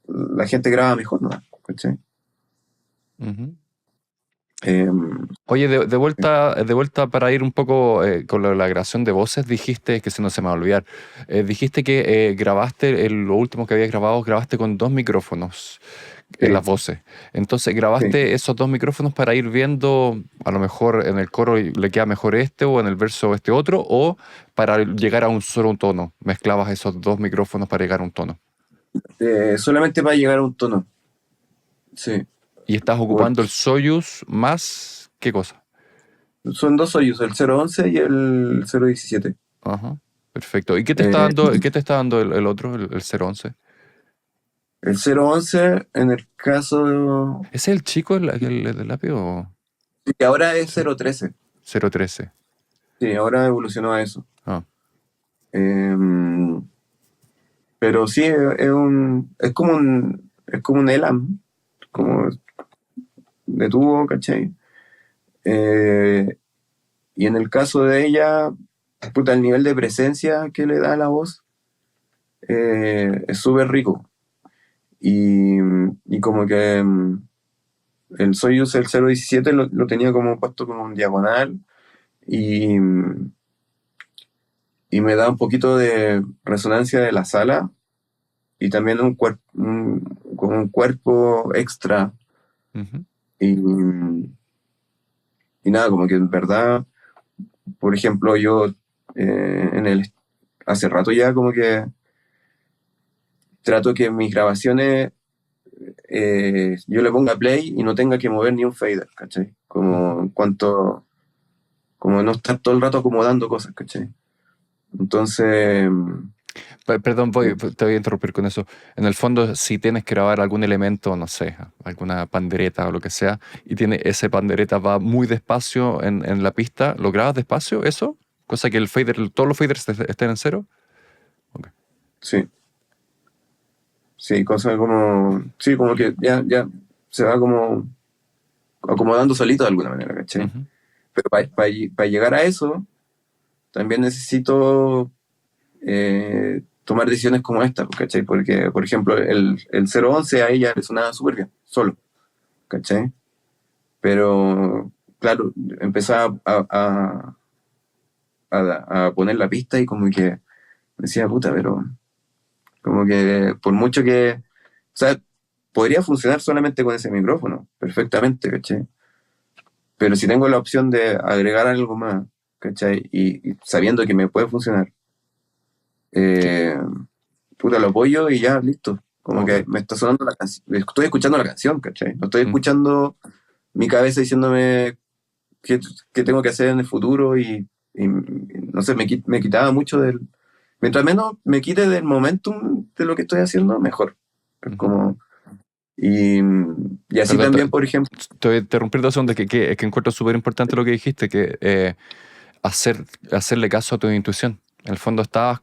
[SPEAKER 2] la gente graba mejor, ¿no? ¿Cachai?
[SPEAKER 1] Ujú.
[SPEAKER 2] Eh,
[SPEAKER 1] Oye, de vuelta para ir un poco con la grabación de voces, dijiste, que si no se me va a olvidar, dijiste que grabaste, lo último que habías grabado, grabaste con dos micrófonos en
[SPEAKER 2] sí,
[SPEAKER 1] las voces. Entonces,
[SPEAKER 2] sí.
[SPEAKER 1] grabaste esos dos micrófonos para ir viendo, a lo mejor en el coro le queda mejor este o en el verso este otro, o para llegar a un solo tono. Mezclabas esos dos micrófonos para llegar a un tono.
[SPEAKER 2] Solamente para llegar a un tono, sí.
[SPEAKER 1] Y estás ocupando el
[SPEAKER 2] Porque
[SPEAKER 1] Soyuz más, ¿qué cosa?
[SPEAKER 2] son dos hoyos, el 011 y el 017.
[SPEAKER 1] Ajá, perfecto. ¿Y qué te está
[SPEAKER 2] Eh,
[SPEAKER 1] dando, qué te está dando el otro, el 011?
[SPEAKER 2] el 011, en el caso
[SPEAKER 1] ¿Ese es el chico, el del lápiz o
[SPEAKER 2] que ahora es
[SPEAKER 1] sí,
[SPEAKER 2] 013.
[SPEAKER 1] 013?
[SPEAKER 2] Sí, ahora evolucionó a eso.
[SPEAKER 1] Ah,
[SPEAKER 2] Eh, pero sí, es como un Elam,
[SPEAKER 1] ujú,
[SPEAKER 2] como de tubo, ¿cachai? Eh, y en el caso de ella, puta, el nivel de presencia que le da a la voz es súper rico. Y como que el Soyuz, el 017, lo tenía como puesto como un diagonal y me da un poquito de resonancia de la sala y también como un cuerpo extra.
[SPEAKER 1] ujú,
[SPEAKER 2] Y, y nada, como que en verdad, por ejemplo, yo hace rato ya como que trato que mis grabaciones yo le ponga play y no tenga que mover ni un fader, ¿cachai?
[SPEAKER 1] ujú.
[SPEAKER 2] Como en cuanto, como no estar todo el rato acomodando cosas, ¿cachai? Entonces,
[SPEAKER 1] Perdón, te voy a interrumpir con eso. En el fondo, si tienes que grabar algún elemento, no sé, alguna pandereta o lo que sea, y tiene ese pandereta va muy despacio en la pista, ¿lo grabas despacio eso? Cosa que el fader, todos los faders estén en cero. Ok.
[SPEAKER 2] sí, sí, cosas como, sí, como que ya se va como acomodando solito de alguna manera, ¿cachai?
[SPEAKER 1] Ujú,
[SPEAKER 2] Pero para llegar a eso, también necesito tomar decisiones como esta, ¿cachai? Porque, por ejemplo, el 011 a ella le sonaba súper bien, solo, ¿cachai? Pero, claro, empezaba a poner la pista y como que decía, puta, pero como que por mucho que, o sea, podría funcionar solamente con ese micrófono, perfectamente, ¿cachai? Pero si tengo la opción de agregar algo más, ¿cachai? Y sabiendo que me puede funcionar,
[SPEAKER 1] ¿qué?
[SPEAKER 2] eh, puta, lo apoyo y ya, listo. Como
[SPEAKER 1] Ok.
[SPEAKER 2] que me está sonando la canción, estoy escuchando la canción, ¿cachai? No estoy
[SPEAKER 1] Ujú,
[SPEAKER 2] escuchando mi cabeza diciéndome qué tengo que hacer en el futuro y no sé, me quitaba mucho del... Mientras menos me quite del momentum de lo que estoy haciendo, mejor. Es
[SPEAKER 1] ujú.
[SPEAKER 2] como... Y así
[SPEAKER 1] Perdón,
[SPEAKER 2] también, por ejemplo,
[SPEAKER 1] te voy a interrumpir 2 segundos, que encuentro súper importante lo que dijiste, que hacerle caso a tu intuición. En el fondo estabas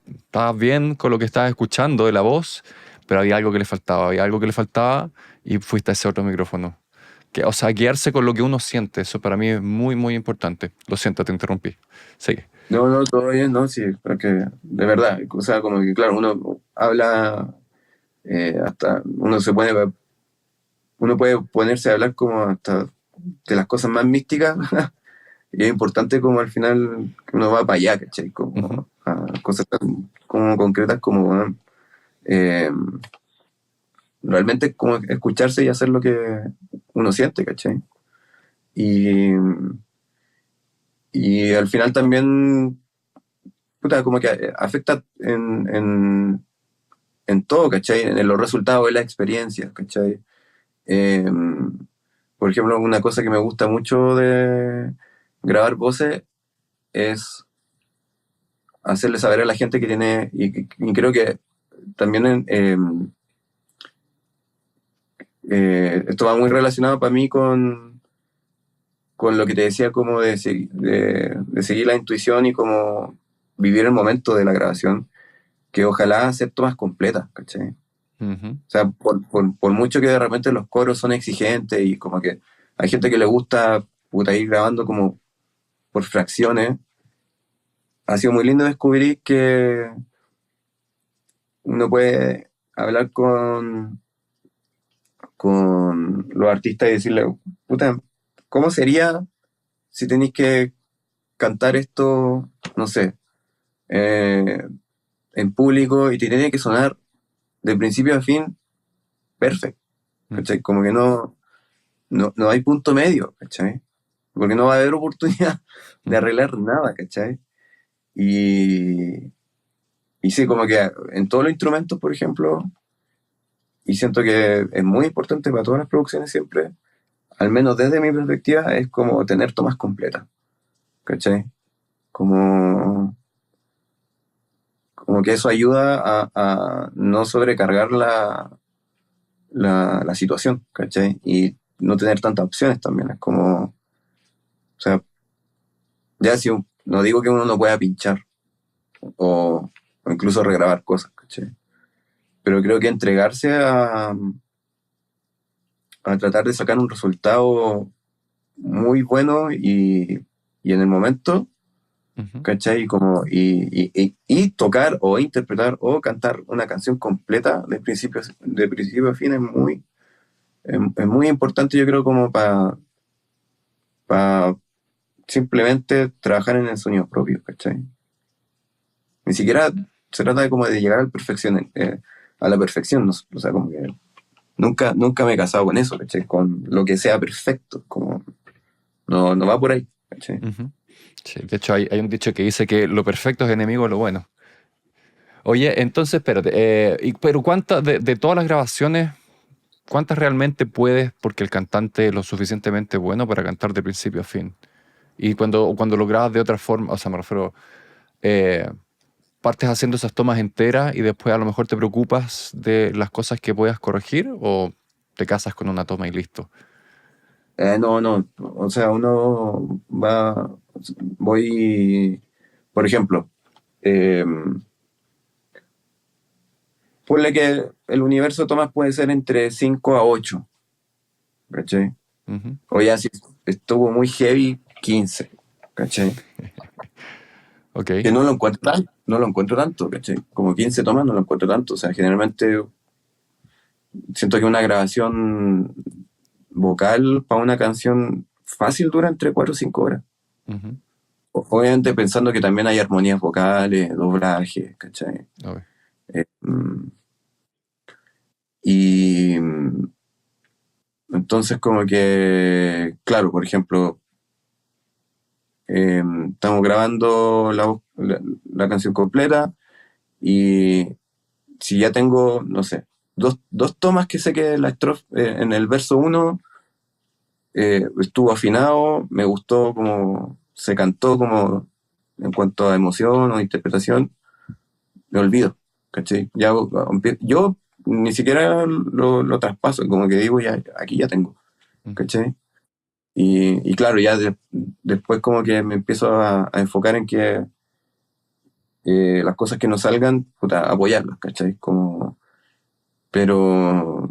[SPEAKER 1] bien con lo que estabas escuchando de la voz, pero había algo que le faltaba y fuiste a ese otro micrófono. O sea, guiarse con lo que uno siente, eso para mí es muy, muy importante. Lo siento, te interrumpí. Sigue.
[SPEAKER 2] no, no, todo bien, ¿no? Sí, porque de verdad, o sea, como que, claro, uno habla hasta uno puede ponerse a hablar como hasta de las cosas más místicas, y es importante como al final que uno va para allá, ¿cachai?
[SPEAKER 1] Ujú.
[SPEAKER 2] Como a cosas tan como concretas como, bueno, eh, realmente como escucharse y hacer lo que uno siente, ¿cachai? Y, y al final también, puta, como que afecta en todo, ¿cachai? En los resultados de las experiencias, ¿cachai? Eh, por ejemplo, una cosa que me gusta mucho de grabar voces es hacerle saber a la gente que tiene, y creo que también esto va muy relacionado para mí con lo que te decía como de seguir la intuición y como vivir el momento de la grabación, que ojalá hacer tomas completas, ¿cachai?
[SPEAKER 1] Ujú.
[SPEAKER 2] O sea, por mucho que de repente los coros son exigentes y como que hay gente que le gusta puta, ir grabando como por fracciones, ha sido muy lindo descubrir que uno puede hablar con los artistas y decirle, puta, ¿cómo sería si tenéis que cantar esto, no sé, eh, en público y te tiene que sonar de principio a fin perfecto?
[SPEAKER 1] Mm.
[SPEAKER 2] ¿Cachai? Como que no hay punto medio, ¿cachai? Porque no va a haber oportunidad de
[SPEAKER 1] Ujú.
[SPEAKER 2] arreglar nada, ¿cachai? Y, y sí, como que en todos los instrumentos, por ejemplo, y siento que es muy importante para todas las producciones siempre, al menos desde mi perspectiva, es como tener tomas completas, ¿cachai? Como, como que eso ayuda a no sobrecargar la situación, ¿cachai? Y no tener tantas opciones también, es como, o sea, ya si no digo que uno no pueda pinchar o incluso regrabar cosas, ¿cachai? Pero creo que entregarse a tratar de sacar un resultado muy bueno y en el momento,
[SPEAKER 1] Ujú.
[SPEAKER 2] ¿cachai? Y tocar o interpretar o cantar una canción completa de principio a fin es muy importante, yo creo, como para simplemente trabajar en el sonido propio, ¿cachai? Ni siquiera se trata de como de llegar a la perfección, ¿no? O sea, como que nunca me he casado con eso, ¿cachai? Con lo que sea perfecto, como no va por ahí, ¿cachai?
[SPEAKER 1] Ujú. Sí, de hecho, hay un dicho que dice que lo perfecto es enemigo de lo bueno. Oye, entonces, espérate, pero ¿cuántas de todas las grabaciones, cuántas realmente puedes, porque el cantante es lo suficientemente bueno para cantar de principio a fin? Y cuando lo grabas de otra forma, o sea, me refiero, eh, partes haciendo esas tomas enteras y después a lo mejor te preocupas de las cosas que puedas corregir o te casas con una toma y listo.
[SPEAKER 2] No, o sea, voy, por ejemplo, eh, ponle que el universo de tomas puede ser entre 5 a 8, ¿cachai?
[SPEAKER 1] Ujú.
[SPEAKER 2] O ya si estuvo muy heavy, 15, ¿cachai? Que
[SPEAKER 1] Ok.
[SPEAKER 2] no lo encuentro tanto, ¿cachai? Como 15 tomas no lo encuentro tanto, o sea, generalmente siento que una grabación vocal para una canción fácil dura entre 4 o 5 horas.
[SPEAKER 1] Ujú.
[SPEAKER 2] Obviamente pensando que también hay armonías vocales, doblajes, ¿cachai?
[SPEAKER 1] Ok.
[SPEAKER 2] Mm, y entonces como que, claro, por ejemplo, estamos grabando la canción completa y si ya tengo, no sé, dos tomas que sé que en el verso uno estuvo afinado, me gustó como se cantó como en cuanto a emoción o interpretación, me olvido, ¿cachai? Yo ni siquiera lo traspaso, como que digo, ya, aquí ya tengo,
[SPEAKER 1] Ujú.
[SPEAKER 2] ¿cachai? Y claro, después como que me empiezo a enfocar en que las cosas que no salgan, puta, apoyarlas, ¿cachai? Como, pero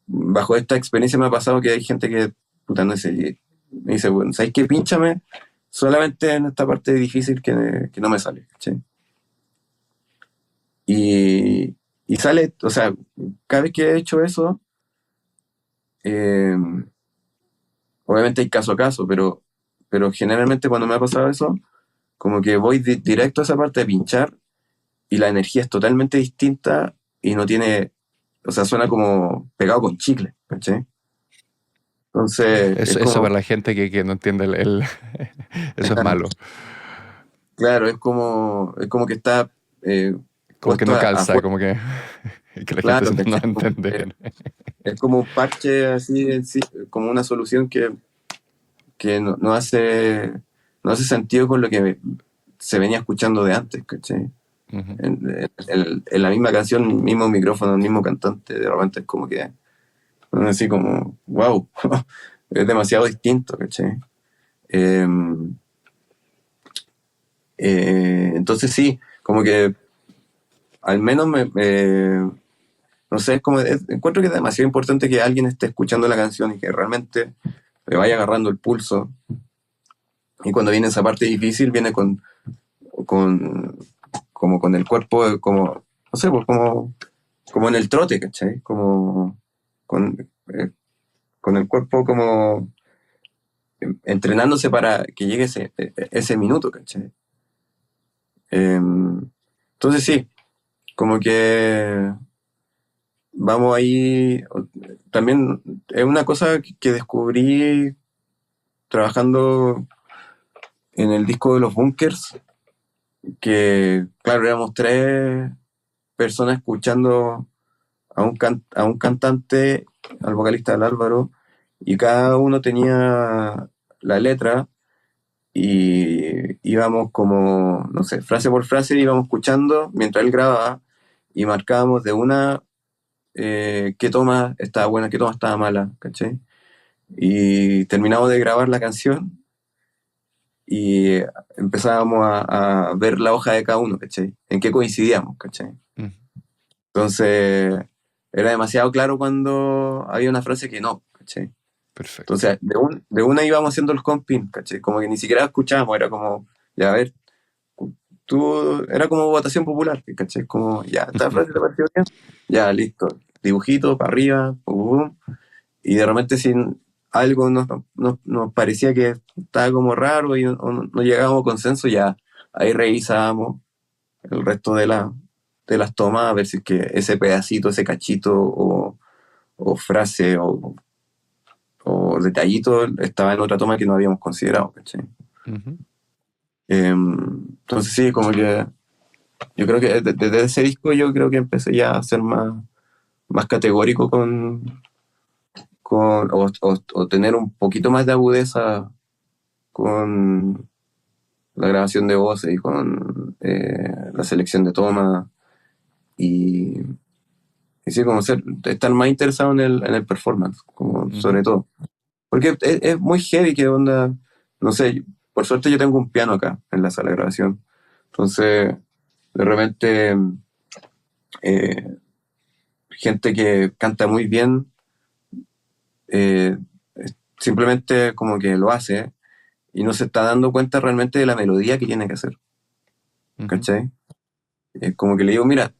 [SPEAKER 2] bajo esta experiencia me ha pasado que hay gente que, puta, no sé, me dice, bueno, ¿sabes qué? Pínchame solamente en esta parte difícil que no me sale, ¿cachai? Y, y sale, o sea, cada vez que he hecho eso, eh, obviamente hay caso a caso, pero generalmente cuando me ha pasado eso, como que voy directo a esa parte de pinchar y la energía es totalmente distinta y no tiene, o sea, suena como pegado con chicle, ¿cachai? Entonces, es
[SPEAKER 1] Eso
[SPEAKER 2] como,
[SPEAKER 1] para la gente que no entiende eso es malo.
[SPEAKER 2] claro, es como que está
[SPEAKER 1] Como que
[SPEAKER 2] puesto
[SPEAKER 1] no calza,
[SPEAKER 2] afuera,
[SPEAKER 1] como que la gente
[SPEAKER 2] claro,
[SPEAKER 1] no va
[SPEAKER 2] ¿cachai?
[SPEAKER 1] a entender.
[SPEAKER 2] Es como un parche así, sí, como una solución que no hace sentido con lo que se venía escuchando de antes, ¿cachai?
[SPEAKER 1] Ujú.
[SPEAKER 2] En la misma canción, mismo micrófono, mismo cantante, de repente es como que, así como, wow, es demasiado distinto, ¿cachai? Eh, entonces sí, como que al menos no sé, encuentro que es demasiado importante que alguien esté escuchando la canción y que realmente le vaya agarrando el pulso. Y cuando viene esa parte difícil, viene con como con el cuerpo, como, no sé, pues como en el trote, ¿cachai? Como con, eh, con el cuerpo como entrenándose para que llegue ese minuto, ¿cachai? Entonces sí, como que vamos ahí, también es una cosa que descubrí trabajando en el disco de los Bunkers, que claro, éramos tres personas escuchando a un cantante, al vocalista del Álvaro, y cada uno tenía la letra y íbamos como, no sé, frase por frase íbamos escuchando mientras él grababa y marcábamos de una qué toma estaba buena, qué toma estaba mala, ¿cachai? Y terminamos de grabar la canción y empezábamos a ver la hoja de cada uno, ¿cachai? En qué coincidíamos, ¿cachai?
[SPEAKER 1] Ujú.
[SPEAKER 2] Entonces, era demasiado claro cuando había una frase que no, ¿cachai?
[SPEAKER 1] Perfecto.
[SPEAKER 2] Entonces, de una íbamos haciendo el comping, ¿cachai? Como que ni siquiera escuchábamos, era como, ya a ver, era como votación popular, ¿cachai? Como, ya, esta frase te pareció bien, ya, listo, dibujito para arriba, pum, pum, y de repente si algo nos parecía que estaba como raro y no llegábamos a consenso, ya ahí revisábamos el resto de las tomas a ver si es que ese pedacito, ese cachito o frase o detallito estaba en otra toma que no habíamos considerado, ¿cachai?
[SPEAKER 1] Ujú.
[SPEAKER 2] Entonces sí, como que yo creo que desde ese disco yo creo que empecé ya a ser más categórico o tener un poquito más de agudeza con la grabación de voces y con la selección de tomas y, y sí, como estar más interesado en el performance, como
[SPEAKER 1] Ujú.
[SPEAKER 2] sobre todo. Porque es muy heavy que onda, no sé, por suerte yo tengo un piano acá en la sala de grabación. Entonces, de repente, eh, gente que canta muy bien, eh, simplemente como que lo hace y no se está dando cuenta realmente de la melodía que tiene que hacer,
[SPEAKER 1] Ujú.
[SPEAKER 2] ¿cachai? Es como que le digo, mira,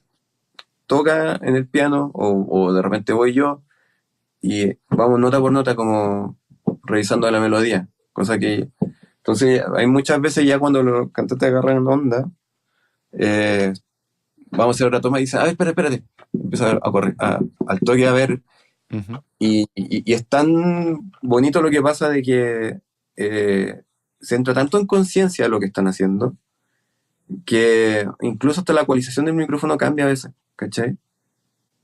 [SPEAKER 2] toca en el piano o de repente voy yo y vamos nota por nota como revisando la melodía, cosa que entonces hay muchas veces ya cuando los cantantes agarran onda, eh, vamos a hacer otra toma y dice, ah, espérate, empieza a correr al toque a ver
[SPEAKER 1] Ujú.
[SPEAKER 2] y es tan bonito lo que pasa de que se entra tanto en conciencia de lo que están haciendo que incluso hasta la ecualización del micrófono cambia a veces, ¿cachai?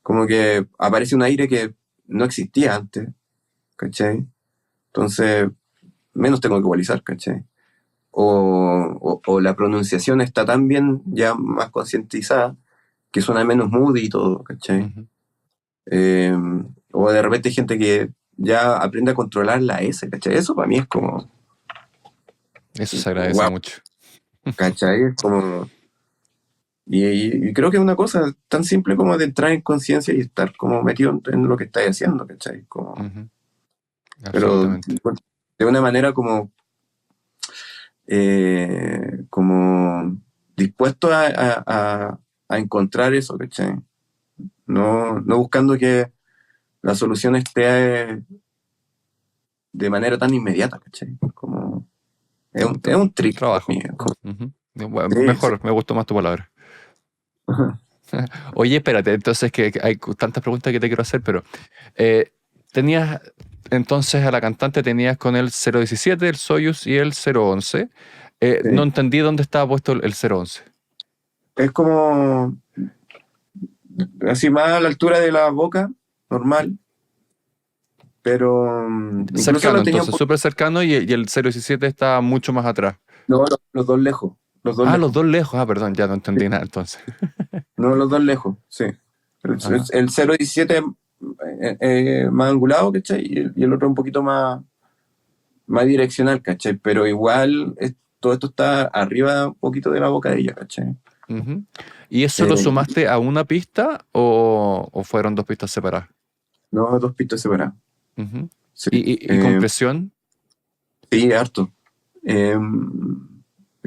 [SPEAKER 2] Como que aparece un aire que no existía antes, ¿cachai? Entonces, menos tengo que ecualizar, ¿cachai? O la pronunciación está tan bien, ya más concientizada, que suena menos moody y todo, ¿cachai?
[SPEAKER 1] Ujú.
[SPEAKER 2] Eh, o de repente hay gente que ya aprende a controlar la S, ¿cachai? Eso para mí es como,
[SPEAKER 1] Eso se agradece
[SPEAKER 2] wow,
[SPEAKER 1] mucho.
[SPEAKER 2] ¿cachai? Es como, y creo que es una cosa tan simple como de entrar en conciencia y estar como metido en lo que estáis haciendo, ¿cachai? Como,
[SPEAKER 1] Ujú.
[SPEAKER 2] pero
[SPEAKER 1] Absolutamente.
[SPEAKER 2] de una manera como dispuesto a encontrar eso, ¿cachai? no buscando que la solución esté de manera tan inmediata, ¿cachai? Como, es un trick para mí.
[SPEAKER 1] Trabajo. Ujú. Bueno,
[SPEAKER 2] Sí, sí.
[SPEAKER 1] mejor, me gustó más tu palabra. Oye, espérate, entonces que hay tantas preguntas que te quiero hacer, pero eh, tenías, entonces a la cantante tenías con el 017, el Soyuz y el 011. No
[SPEAKER 2] Sí.
[SPEAKER 1] entendí dónde estaba puesto el 011.
[SPEAKER 2] Es como así más a la altura de la boca, normal, pero incluso
[SPEAKER 1] Cercano,
[SPEAKER 2] la tenía un
[SPEAKER 1] entonces,
[SPEAKER 2] poco.
[SPEAKER 1] súper cercano y el 017 está mucho más atrás.
[SPEAKER 2] No, los dos lejos, los dos
[SPEAKER 1] Ah, los
[SPEAKER 2] lejos.
[SPEAKER 1] dos lejos. Ah, perdón, ya no
[SPEAKER 2] Sí.
[SPEAKER 1] entendí nada entonces.
[SPEAKER 2] No, los dos lejos, sí.
[SPEAKER 1] Ajá.
[SPEAKER 2] El 0,17 más angulado, ¿cachai? Y el otro un poquito más direccional, ¿cachai? Pero igual todo esto está arriba un poquito de la boca de ella, ¿cachai?
[SPEAKER 1] Ujú. ¿Y eso lo
[SPEAKER 2] Eh,
[SPEAKER 1] sumaste a una pista o fueron dos pistas separadas?
[SPEAKER 2] no, dos pistas separadas.
[SPEAKER 1] Ujú.
[SPEAKER 2] Sí,
[SPEAKER 1] ¿Y compresión?
[SPEAKER 2] sí, harto. Eh,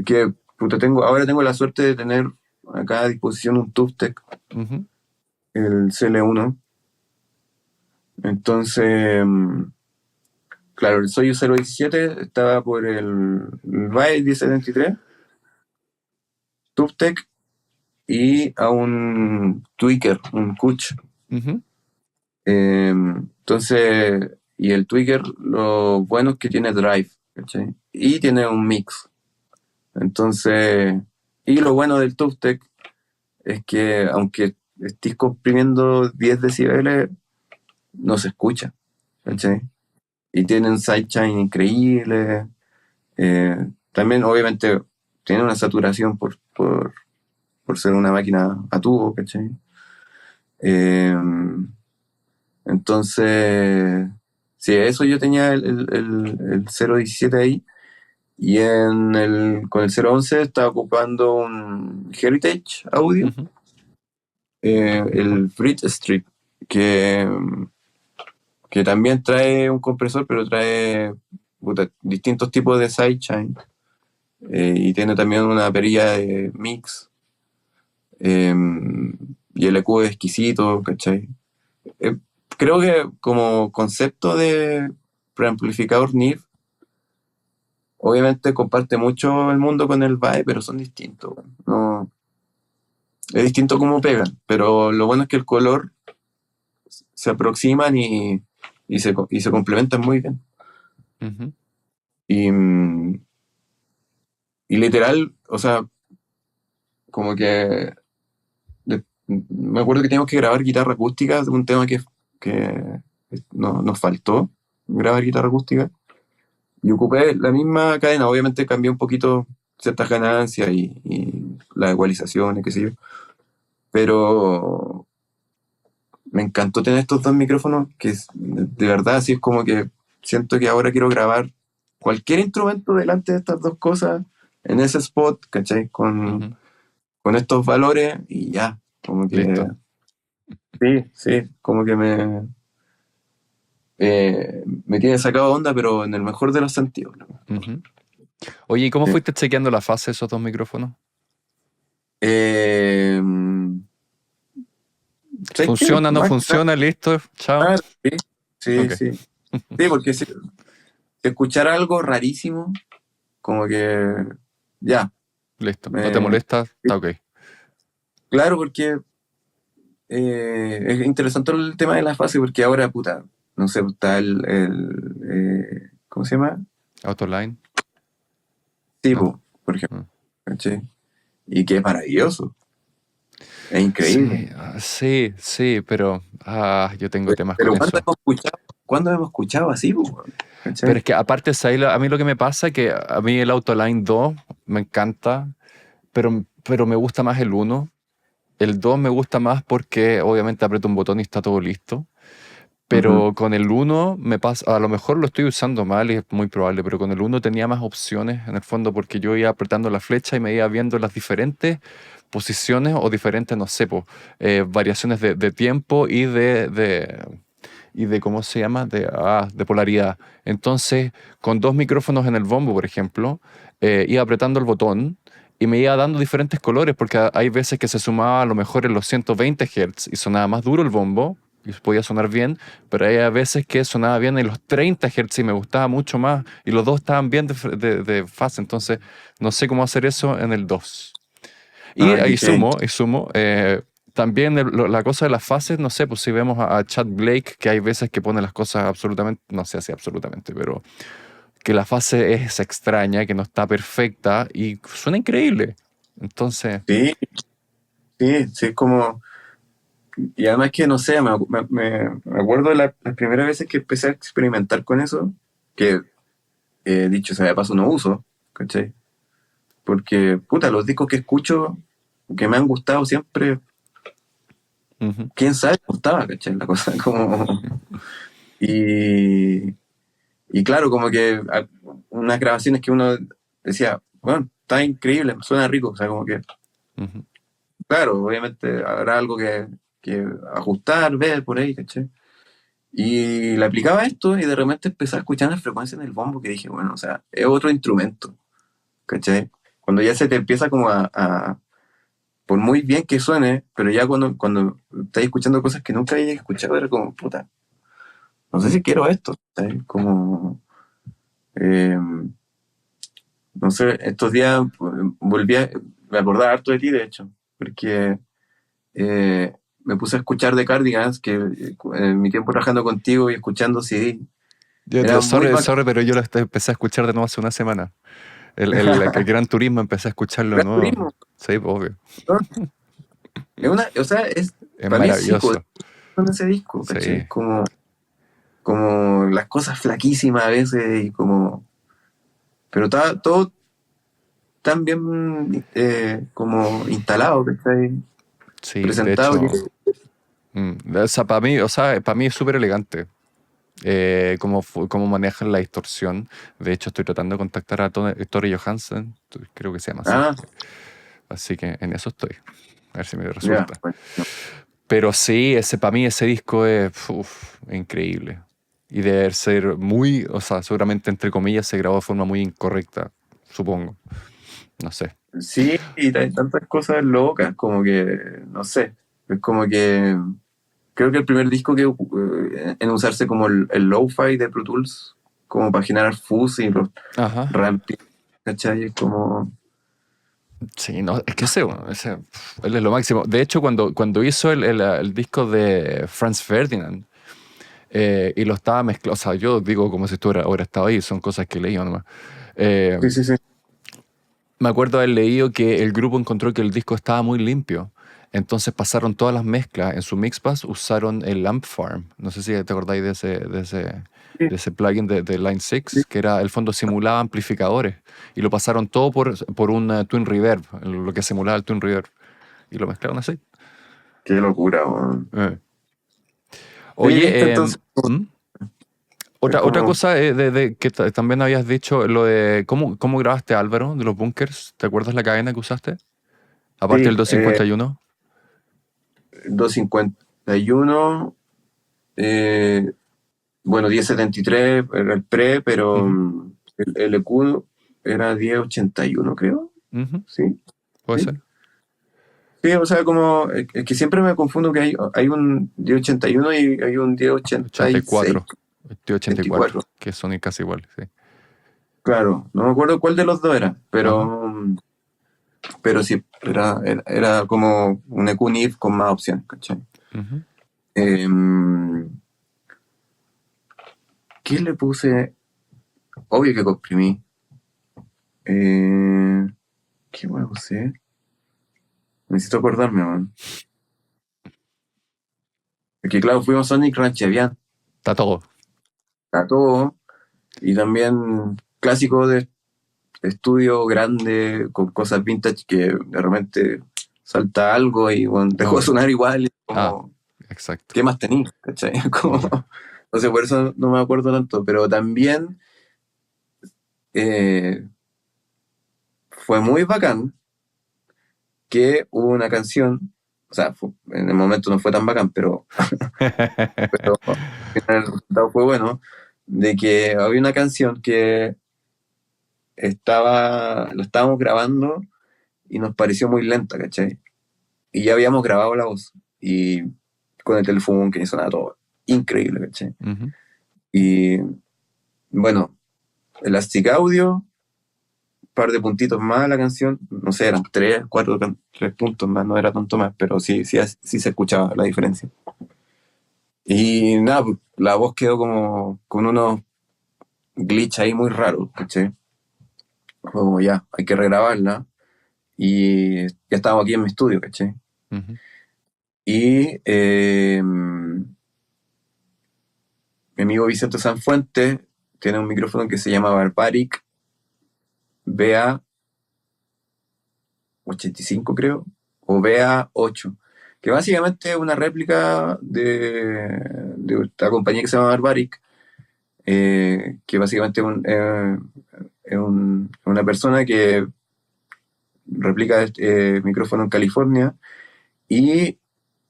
[SPEAKER 2] que puta, ahora tengo la suerte de tener acá a disposición un TUFTEC,
[SPEAKER 1] Ujú,
[SPEAKER 2] el CL1. Entonces, claro, el Soyuz 017 estaba por el VAE 1073, TUFTEC y a un Tweaker, un Kuch.
[SPEAKER 1] ujú,
[SPEAKER 2] Entonces, y el Tweaker, lo bueno es que tiene drive, ¿cachai? Y tiene un mix. Entonces, y lo bueno del TUFTEC es que aunque estés comprimiendo 10 decibeles, no se escucha,
[SPEAKER 1] ujú,
[SPEAKER 2] ¿cachai? Y tiene un sidechain increíble. También, obviamente, tiene una saturación por ser una máquina a tubo, ¿cachai? Eh, entonces, sí, eso yo tenía el 017 ahí. Y con el 011 estaba ocupando un Heritage Audio,
[SPEAKER 1] ujú.
[SPEAKER 2] el Bridge Strip, que, que también trae un compresor, pero trae puta, distintos tipos de sidechain. Y tiene también una perilla de mix. eh, y el EQ es exquisito, ¿cachai? Eh, Creo que como concepto de preamplificador NIF, obviamente comparte mucho el mundo con el VAE, pero son distintos. No, es distinto cómo pegan, pero lo bueno es que el color se aproximan y se complementan muy bien.
[SPEAKER 1] Ujú.
[SPEAKER 2] Y, y literal, o sea, como que me acuerdo que teníamos que grabar guitarra acústica, un tema que nos faltó grabar guitarra acústica. Y ocupé la misma cadena, obviamente cambié un poquito ciertas ganancias y las ecualizaciones, qué sé yo. Pero me encantó tener estos dos micrófonos que de verdad así es como que siento que ahora quiero grabar cualquier instrumento delante de estas dos cosas en ese spot, ¿cachai?
[SPEAKER 1] Ujú.
[SPEAKER 2] Con estos valores y ya, como que
[SPEAKER 1] Listo.
[SPEAKER 2] sí, sí, como que me tiene sacado onda, pero en el mejor de los sentidos, ¿no?
[SPEAKER 1] Ujú. Oye, ¿y cómo
[SPEAKER 2] Sí.
[SPEAKER 1] fuiste chequeando la fase de esos dos micrófonos?
[SPEAKER 2] Eh, ¿Sabes qué?
[SPEAKER 1] ¿Funciona, no
[SPEAKER 2] Más que
[SPEAKER 1] funciona? Listo, chao.
[SPEAKER 2] nada, sí, sí,
[SPEAKER 1] Ok,
[SPEAKER 2] sí. Sí, porque si escuchar algo rarísimo, como que ya.
[SPEAKER 1] listo. ¿No te
[SPEAKER 2] me-
[SPEAKER 1] molesta? Está ok.
[SPEAKER 2] claro, porque es interesante el tema de la fase, porque ahora, puta, no sé, está ¿cómo se llama?
[SPEAKER 1] Autoline, ¿no?
[SPEAKER 2] Tipo, por ejemplo,
[SPEAKER 1] Mm.
[SPEAKER 2] ¿cachai? Y que es maravilloso, es increíble.
[SPEAKER 1] Sí, sí, sí, pero yo tengo temas con
[SPEAKER 2] Pero
[SPEAKER 1] eso.
[SPEAKER 2] ¿cuándo hemos escuchado así, po,
[SPEAKER 1] Pero
[SPEAKER 2] ¿cachai?
[SPEAKER 1] es que aparte, ¿sabes? A mí lo que me pasa es que a mí el Autoline 2 me encanta, pero me gusta más el uno. El 2 me gusta más porque obviamente aprieto un botón y está todo listo.
[SPEAKER 2] Ujú.
[SPEAKER 1] Pero con el uno me pasa, a lo mejor lo estoy usando mal y es muy probable, pero con el uno tenía más opciones en el fondo porque yo iba apretando la flecha y me iba viendo las diferentes posiciones o diferentes, no sé, variaciones de tiempo y de ¿cómo se llama? De polaridad. Entonces, con dos micrófonos en el bombo, por ejemplo, iba apretando el botón y me iba dando diferentes colores, porque hay veces que se sumaba a lo mejor en los 120 Hz y sonaba más duro el bombo y podía sonar bien, pero hay a veces que sonaba bien en los 30 Hz y me gustaba mucho más, y los dos estaban bien de fase, entonces no sé cómo hacer eso en el 2. Y
[SPEAKER 2] Ah, qué
[SPEAKER 1] ahí
[SPEAKER 2] heavy.
[SPEAKER 1] sumo, también la cosa de las fases, no sé, pues si vemos a Chad Blake, que hay veces que pone las cosas absolutamente, no sé si absolutamente, pero que la fase es extraña, que no está perfecta y suena increíble. Entonces,
[SPEAKER 2] Sí, sí, sí, es como... Y además que, no sé, me acuerdo de las primeras veces que empecé a experimentar con eso, que dicho sea de paso no uso, ¿cachai? Porque, puta, los discos que escucho, que me han gustado siempre,
[SPEAKER 1] ujú,
[SPEAKER 2] quién sabe, me gustaba, ¿cachai? La cosa como... Y, y claro, como que unas grabaciones que uno decía, bueno, está increíble, suena rico, o sea, como que,
[SPEAKER 1] ujú.
[SPEAKER 2] claro, obviamente habrá algo que ajustar, ver por ahí, ¿cachai? Y le aplicaba esto y de repente empecé a escuchar las frecuencias en el bombo que dije, bueno, o sea, es otro instrumento, ¿cachai? Cuando ya se te empieza como por muy bien que suene, pero ya cuando estás escuchando cosas que nunca había escuchado, era como, puta, no sé si quiero esto, ¿sabes? Como, eh, no sé, estos días me acordaba harto de ti, de hecho, porque me puse a escuchar The Cardigans, que en mi tiempo trabajando contigo y escuchando CD, era muy
[SPEAKER 1] Sorry,
[SPEAKER 2] bacán.
[SPEAKER 1] sorry, pero yo empecé a escuchar de nuevo hace una semana. El Gran Turismo empecé a escucharlo de
[SPEAKER 2] Gran
[SPEAKER 1] nuevo.
[SPEAKER 2] Turismo,
[SPEAKER 1] Sí, obvio.
[SPEAKER 2] ¿no? O sea,
[SPEAKER 1] Es
[SPEAKER 2] para mí es psico
[SPEAKER 1] maravilloso.
[SPEAKER 2] con ese disco,
[SPEAKER 1] Sí,
[SPEAKER 2] ¿cachai? Como las cosas flaquísimas a veces y como, pero está todo tan bien como instalado, ¿cachai?
[SPEAKER 1] sí, de
[SPEAKER 2] Presentado que...
[SPEAKER 1] hecho, o sea, para mí es súper elegante. Cómo manejan la distorsión. De hecho, estoy tratando de contactar a Tore Johansen, creo que se llama así.
[SPEAKER 2] Ah,
[SPEAKER 1] Así que en eso estoy. A ver si me
[SPEAKER 2] ya,
[SPEAKER 1] resulta.
[SPEAKER 2] bueno.
[SPEAKER 1] Pero sí, para mí ese disco es increíble. Y debe ser muy, o sea, seguramente entre comillas se grabó de forma muy incorrecta, supongo. No sé.
[SPEAKER 2] Sí, y hay tantas cosas locas, como que, no sé, es como que creo que el primer disco que en usarse como el lo-fi de Pro Tools, como para generar fuzz y los
[SPEAKER 1] Ajá.
[SPEAKER 2] ramping, ¿cachai? Es como...
[SPEAKER 1] Sí, no, es que él es lo máximo. De hecho, cuando hizo el disco de Franz Ferdinand y lo estaba mezclando, o sea, yo digo como si estuviera ahora estado ahí, son cosas que leí nomás. Eh,
[SPEAKER 2] Sí, sí, sí.
[SPEAKER 1] Me acuerdo haber leído que el grupo encontró que el disco estaba muy limpio. Entonces pasaron todas las mezclas. En su Mixpass usaron el Amp Farm. No sé si te acordáis
[SPEAKER 2] Sí,
[SPEAKER 1] de ese plugin de Line
[SPEAKER 2] sí.
[SPEAKER 1] 6, que era, el fondo simulaba amplificadores. Y lo pasaron todo por un Twin Reverb, lo que simulaba el Twin Reverb. Y lo mezclaron así.
[SPEAKER 2] Qué locura, weón.
[SPEAKER 1] Eh.
[SPEAKER 2] Oye, ¿viste
[SPEAKER 1] Oye,
[SPEAKER 2] entonces?
[SPEAKER 1] ¿hmm?
[SPEAKER 2] Es
[SPEAKER 1] Otra
[SPEAKER 2] como,
[SPEAKER 1] cosa que también habías dicho, lo de cómo grabaste Álvaro de los bunkers. ¿Te acuerdas la cadena que usaste? Aparte
[SPEAKER 2] sí,
[SPEAKER 1] del 251.
[SPEAKER 2] 251, eh, bueno, 1073 era el pre, pero
[SPEAKER 1] Ujú,
[SPEAKER 2] el EQ era 1081, creo.
[SPEAKER 1] ujú,
[SPEAKER 2] Sí,
[SPEAKER 1] puede
[SPEAKER 2] sí.
[SPEAKER 1] ser.
[SPEAKER 2] Sí, o sea, como es que siempre me confundo que hay un 1081 y hay un 1086,
[SPEAKER 1] 84. Estoy 84,
[SPEAKER 2] 24.
[SPEAKER 1] que son casi iguales, sí.
[SPEAKER 2] Claro, no me acuerdo cuál de los dos era,
[SPEAKER 1] Ajá.
[SPEAKER 2] pero sí, era como un EQ NIF con más opciones, ¿cachai?
[SPEAKER 1] Ujú.
[SPEAKER 2] Em, ¿Qué le puse? Obvio que comprimí. Eh, ¿Qué voy a usar? Necesito acordarme, man. Porque claro, fuimos Sonic Ranchevian,
[SPEAKER 1] Está todo.
[SPEAKER 2] a todo, y también clásico de estudio grande, con cosas vintage que de repente salta algo y bueno, dejó de
[SPEAKER 1] Obvio.
[SPEAKER 2] sonar igual, y
[SPEAKER 1] Ah,
[SPEAKER 2] como,
[SPEAKER 1] exacto.
[SPEAKER 2] ¿qué más tenía? ¿Cachai? Como,
[SPEAKER 1] Obvio.
[SPEAKER 2] no sé, por eso no me acuerdo tanto, pero también eh, fue muy bacán que hubo una canción, o sea, en el momento no fue tan bacán, pero al final el resultado fue bueno, de que había una canción que lo estábamos grabando y nos pareció muy lenta, ¿cachai? Y ya habíamos grabado la voz, y con el teléfono que sonaba todo increíble, ¿cachai?
[SPEAKER 1] Ujú.
[SPEAKER 2] Y bueno, Elastic Audio, un par de puntitos más a la canción, no sé, eran tres, cuatro, tres puntos más, no era tanto más, pero sí, sí, sí se escuchaba la diferencia. Y nada, pues, la voz quedó como con unos glitch ahí muy raros, ¿cachai? Fue como ya, hay que regrabarla. Y ya estábamos aquí en mi estudio, ¿cachai?
[SPEAKER 1] Ujú.
[SPEAKER 2] Y mi amigo Vicente Sanfuente tiene un micrófono que se llama Barbaric BA85, creo, o BA8, que básicamente es una réplica de esta compañía que se llama Barbaric, que básicamente es una persona que replica este micrófono en California, y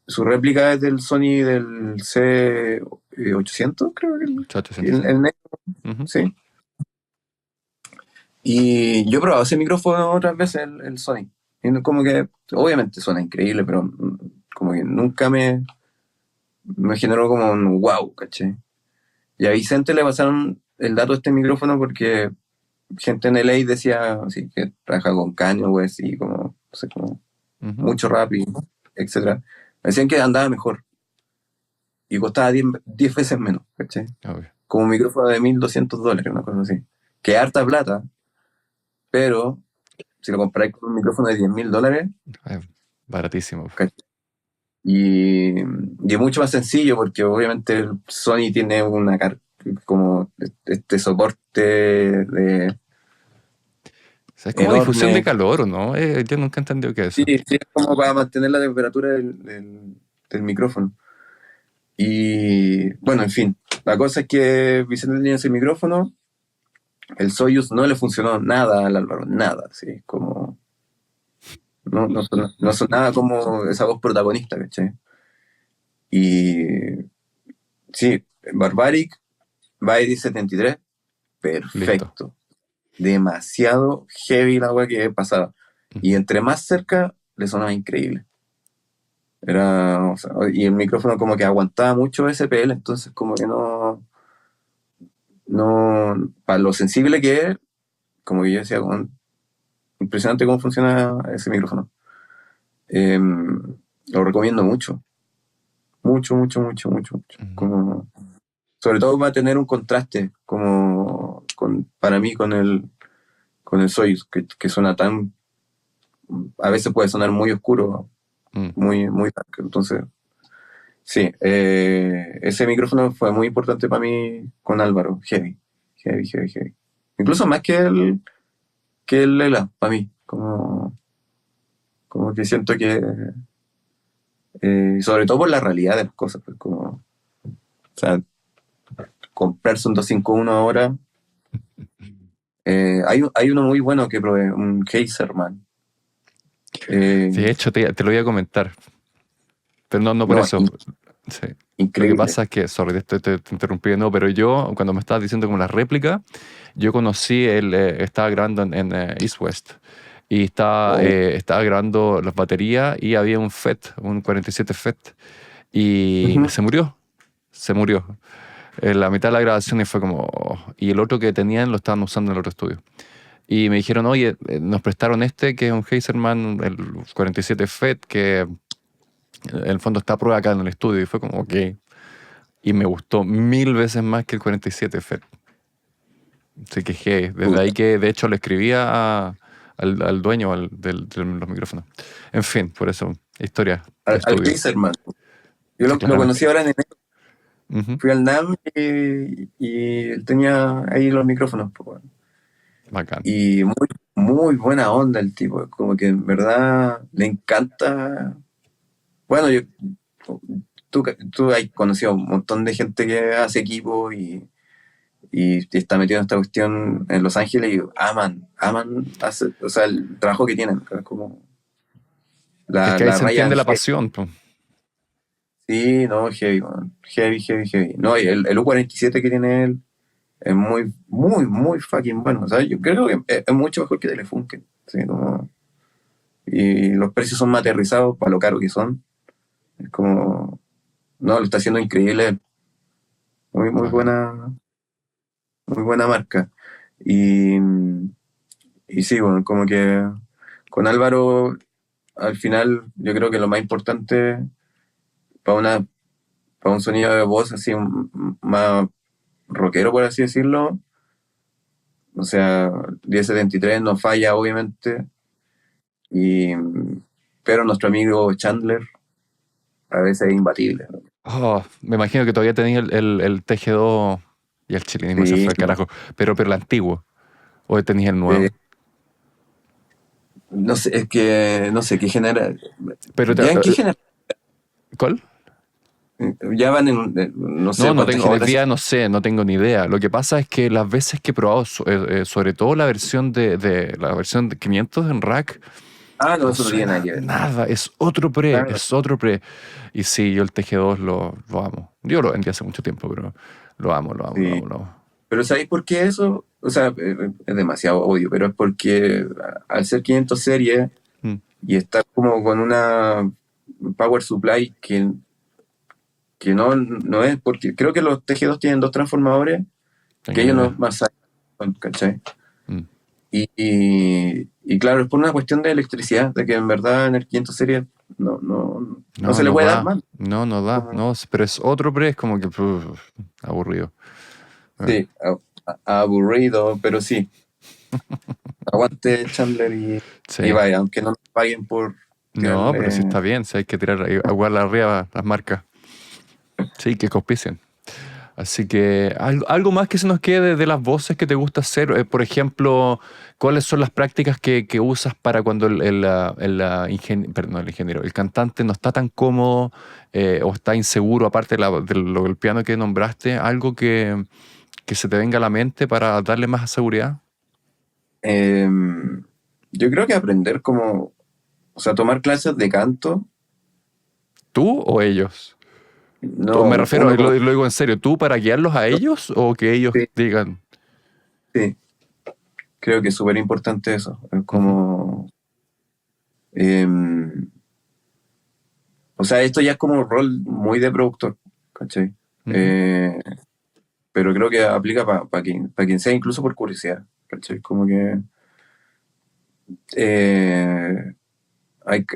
[SPEAKER 2] su réplica es del Sony del C800, creo que
[SPEAKER 1] Chacho, siento, sí.
[SPEAKER 2] el negro,
[SPEAKER 1] Ujú.
[SPEAKER 2] sí. Y yo he probado ese micrófono otras veces, el Sony. Y como que, obviamente suena increíble, pero como que nunca me generó como un wow, ¿caché? Y a Vicente le pasaron el dato de este micrófono porque gente en LA decía así que trabaja con Caño, güey, así como, no sé, como
[SPEAKER 1] Ujú.
[SPEAKER 2] mucho rap y etcétera. Me decían que andaba mejor y costaba 10 veces menos, ¿cachai?
[SPEAKER 1] Obvio.
[SPEAKER 2] Como un micrófono de $1.200, una cosa así. Que es harta plata, pero si lo comparáis con un micrófono de $10.000,
[SPEAKER 1] Eh, Baratísimo.
[SPEAKER 2] ¿cachai? Y es mucho más sencillo porque obviamente el Sony tiene como este soporte
[SPEAKER 1] O sea, es como difusión de
[SPEAKER 2] enorme.
[SPEAKER 1] calor, ¿o no? Yo nunca he entendido qué es
[SPEAKER 2] Sí,
[SPEAKER 1] eso.
[SPEAKER 2] sí, es como para mantener la temperatura del micrófono. Y bueno, en fin, la cosa es que Vicente tenía ese micrófono, el Soyuz no le funcionó nada al Álvaro, nada, así como no sonaba como esa voz protagonista, ¿cachai? Y sí, Barbaric, Bairi 73,
[SPEAKER 1] Listo.
[SPEAKER 2] perfecto. Demasiado heavy la weá que pasaba. Y
[SPEAKER 1] Ujú.
[SPEAKER 2] entre más cerca, le sonaba increíble. O sea, y el micrófono como que aguantaba mucho SPL, entonces como que para lo sensible que es, como que yo decía, impresionante cómo funciona ese micrófono. Lo recomiendo mucho, mucho, mucho, mucho, mucho, mucho.
[SPEAKER 1] Ujú.
[SPEAKER 2] Como, sobre todo va a tener un contraste para mí con el Soyuz, que suena tan, a veces puede sonar muy oscuro,
[SPEAKER 1] Mm.
[SPEAKER 2] muy, muy dark. Entonces, sí, ese micrófono fue muy importante para mí con Álvaro, heavy, heavy, heavy, heavy. Incluso más que el Lela, para mí, como que siento que, sobre todo por la realidad de las cosas, pues como, o sea, comprarse un 251 ahora. Hay uno muy bueno que probé, un Heiserman.
[SPEAKER 1] Sí, de
[SPEAKER 2] Eh,
[SPEAKER 1] hecho, te lo voy a comentar. Pero no, no por
[SPEAKER 2] no,
[SPEAKER 1] eso. Sí. Lo que
[SPEAKER 2] increíble.
[SPEAKER 1] pasa es que, sorry, te interrumpí, no, pero yo, cuando me estabas diciendo como la réplica, yo conocí, estaba grabando en East West y
[SPEAKER 2] Oh,
[SPEAKER 1] estaba grabando las baterías y había un FET, un 47 FET, y
[SPEAKER 2] ujú.
[SPEAKER 1] se murió. En la mitad de la grabación y fue como, oh. Y el otro que tenían lo estaban usando en el otro estudio. Y me dijeron, oye, nos prestaron este, que es un Heiserman, el 47 FET, que en el fondo está a prueba acá en el estudio. Y fue como, ok. Y me gustó 1000 veces más que el 47 FET. Así que desde ahí
[SPEAKER 2] Puta.
[SPEAKER 1] que de hecho le escribía al dueño de los micrófonos. En fin, por eso, historia de
[SPEAKER 2] Al
[SPEAKER 1] estudio.
[SPEAKER 2] Heiserman. Yo
[SPEAKER 1] Sí,
[SPEAKER 2] lo
[SPEAKER 1] claramente.
[SPEAKER 2] conocí ahora en enero.
[SPEAKER 1] Ujú.
[SPEAKER 2] Fui al NAM y él tenía ahí los micrófonos, po, weón.
[SPEAKER 1] Bacán.
[SPEAKER 2] Y muy, muy buena onda el tipo. Como que en verdad le encanta. Bueno, tú has conocido un montón de gente que hace equipo y está metido en esta cuestión en Los Ángeles y o sea, el trabajo que tienen. Es como
[SPEAKER 1] Es
[SPEAKER 2] la,
[SPEAKER 1] que ahí
[SPEAKER 2] la
[SPEAKER 1] se
[SPEAKER 2] raya
[SPEAKER 1] entiende la
[SPEAKER 2] heavy.
[SPEAKER 1] pasión, po.
[SPEAKER 2] Sí, no, heavy, man. Heavy, heavy, heavy. No, y el U47 que tiene él es muy, muy, muy fucking bueno. O sea, yo creo que es mucho mejor que Telefunken. Sí, como, y los precios son más aterrizados para lo caro que son. Es como, no, lo está haciendo increíble, muy,
[SPEAKER 1] Bacán.
[SPEAKER 2] muy buena marca. Y, y sí, bueno, como que con Álvaro, al final, yo creo que lo más importante para para un sonido de voz así más rockero, por así decirlo, o sea, 1073 no falla, obviamente, y, pero nuestro amigo Chandler a veces es imbatible, ¿no?
[SPEAKER 1] Oh, me imagino que todavía tenía el TG2 y el chilinismo se
[SPEAKER 2] Sí,
[SPEAKER 1] fue al carajo, pero el antiguo, o tenías el
[SPEAKER 2] eh,
[SPEAKER 1] nuevo.
[SPEAKER 2] no sé, es que no sé qué genera.
[SPEAKER 1] Pero
[SPEAKER 2] ¿Ya en qué genera?
[SPEAKER 1] ¿cuál?
[SPEAKER 2] Ya van en no
[SPEAKER 1] No,
[SPEAKER 2] sé
[SPEAKER 1] no
[SPEAKER 2] cuántas
[SPEAKER 1] tengo, hoy día
[SPEAKER 2] generaciones.
[SPEAKER 1] no sé, no tengo ni idea. Lo que pasa es que las veces que he probado, sobre todo la versión la versión de 500 en rack,
[SPEAKER 2] Ah, no,
[SPEAKER 1] no
[SPEAKER 2] eso no tiene nada
[SPEAKER 1] suena
[SPEAKER 2] que ver.
[SPEAKER 1] nada, es otro pre,
[SPEAKER 2] Claro,
[SPEAKER 1] es otro pre. Y sí, yo el TG2 lo amo. Yo lo vendí hace mucho tiempo, pero lo amo, lo amo, lo
[SPEAKER 2] sí.
[SPEAKER 1] amo, lo amo.
[SPEAKER 2] Pero ¿sabéis por qué eso? O sea, es demasiado obvio, pero es porque al ser 500 serie
[SPEAKER 1] Mm,
[SPEAKER 2] y estar como con una power supply que no es, porque creo que los TG2 tienen dos transformadores que
[SPEAKER 1] tengo
[SPEAKER 2] ellos no
[SPEAKER 1] idea.
[SPEAKER 2] más saben, ¿cachai?
[SPEAKER 1] Mm.
[SPEAKER 2] Y claro, es por una cuestión de electricidad, de que en verdad en el 500 serie no
[SPEAKER 1] No,
[SPEAKER 2] se le
[SPEAKER 1] no
[SPEAKER 2] puede dar
[SPEAKER 1] da,
[SPEAKER 2] más.
[SPEAKER 1] no, no da,
[SPEAKER 2] Como,
[SPEAKER 1] no, pero es otro pre, es como que aburrido. Eh,
[SPEAKER 2] sí, aburrido, pero sí, aguante Chandler y
[SPEAKER 1] Sí.
[SPEAKER 2] vaya, aunque no nos paguen por
[SPEAKER 1] No, pero sí
[SPEAKER 2] tirarle.
[SPEAKER 1] está bien, si hay que tirar igual arriba las marcas. Sí, que auspicien. Así que algo más que se nos quede de las voces que te gusta hacer. Por ejemplo, ¿cuáles son las prácticas que usas para cuando perdón, el ingeniero, el cantante no está tan cómodo o está inseguro, aparte del piano que nombraste? ¿Algo que se te venga a la mente para darle más seguridad?
[SPEAKER 2] Eh, yo creo que aprender como, o sea, tomar clases de canto,
[SPEAKER 1] ¿Tú o ellos? Me
[SPEAKER 2] no,
[SPEAKER 1] refiero,
[SPEAKER 2] uno como,
[SPEAKER 1] lo digo en serio, ¿tú para guiarlos a ellos o que ellos
[SPEAKER 2] sí,
[SPEAKER 1] digan?
[SPEAKER 2] sí, creo que es súper importante eso. Es
[SPEAKER 1] Ujú,
[SPEAKER 2] como, eh, o sea, esto ya es como un rol muy de productor, ¿cachai?
[SPEAKER 1] ujú.
[SPEAKER 2] Eh, pero creo que aplica para quien sea, incluso por curiosidad, ¿cachai? Como que eh,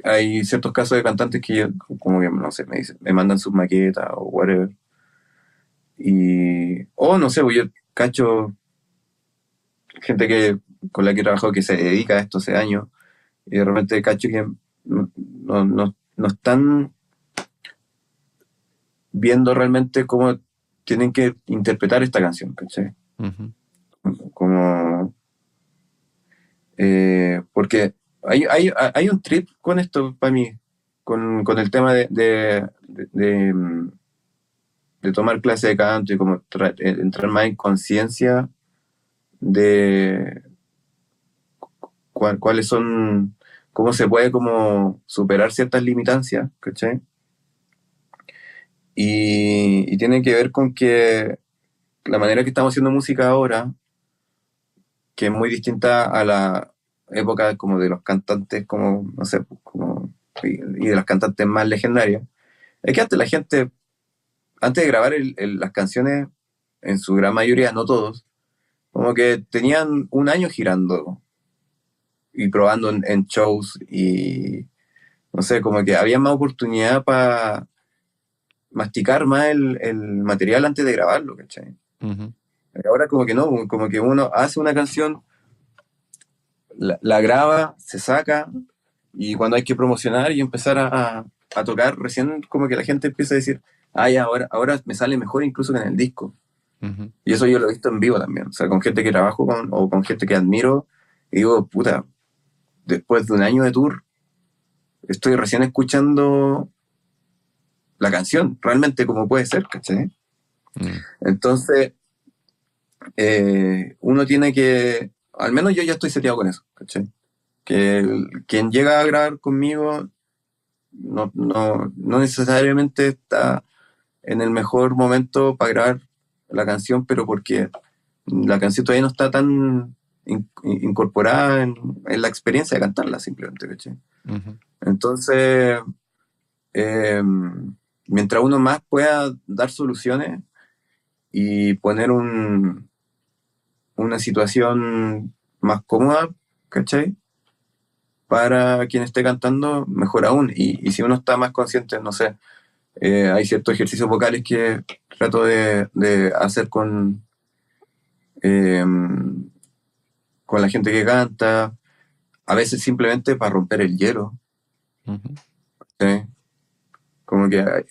[SPEAKER 2] hay ciertos casos de cantantes que yo, como que, no sé, me dicen, me mandan sus maquetas o whatever. O no sé, pues yo cacho gente con la que he trabajado que se dedica a esto hace años y de repente cacho que no están viendo realmente cómo tienen que interpretar esta canción, ¿cachai?
[SPEAKER 1] Ujú,
[SPEAKER 2] Como, porque hay un trip con esto para mí, con el tema de tomar clase de canto y como entrar más en conciencia de cuáles son, cómo se puede como superar ciertas limitancias, ¿cachai? Y tiene que ver con que la manera que estamos haciendo música ahora, que es muy distinta a la época como de los cantantes, como, no sé, pues, como, y de las cantantes más legendarias, es que antes la gente, antes de grabar las canciones, en su gran mayoría, no todos, como que tenían un año girando y probando en shows y no sé, como que había más oportunidad para masticar más el material antes de grabarlo, ¿cachai?
[SPEAKER 1] ujú.
[SPEAKER 2] Ahora como que no, como que uno hace una canción, la graba, se saca y cuando hay que promocionar y empezar a tocar, recién como que la gente empieza a decir, ay, ahora me sale mejor incluso que en el disco.
[SPEAKER 1] Ujú.
[SPEAKER 2] Y eso yo lo he visto en vivo también, o sea, con gente que trabajo con, o con gente que admiro, y digo, puta, después de un año de tour, estoy recién escuchando la canción, realmente como puede ser, ¿cachai?
[SPEAKER 1] Mm.
[SPEAKER 2] Entonces, uno tiene que, al menos yo ya estoy seteado con eso, ¿cachai? Que quien llega a grabar conmigo no necesariamente está en el mejor momento para grabar la canción, pero porque la canción todavía no está tan incorporada en la experiencia de cantarla simplemente, ¿cachai?
[SPEAKER 1] Ujú.
[SPEAKER 2] Entonces, eh, mientras uno más pueda dar soluciones y poner una situación más cómoda, ¿cachai? Para quien esté cantando, mejor aún. Y si uno está más consciente, no sé, hay ciertos ejercicios vocales que trato de hacer eh, con la gente que canta, a veces simplemente para romper el hielo,
[SPEAKER 1] Ujú.
[SPEAKER 2] ¿sí? Como que a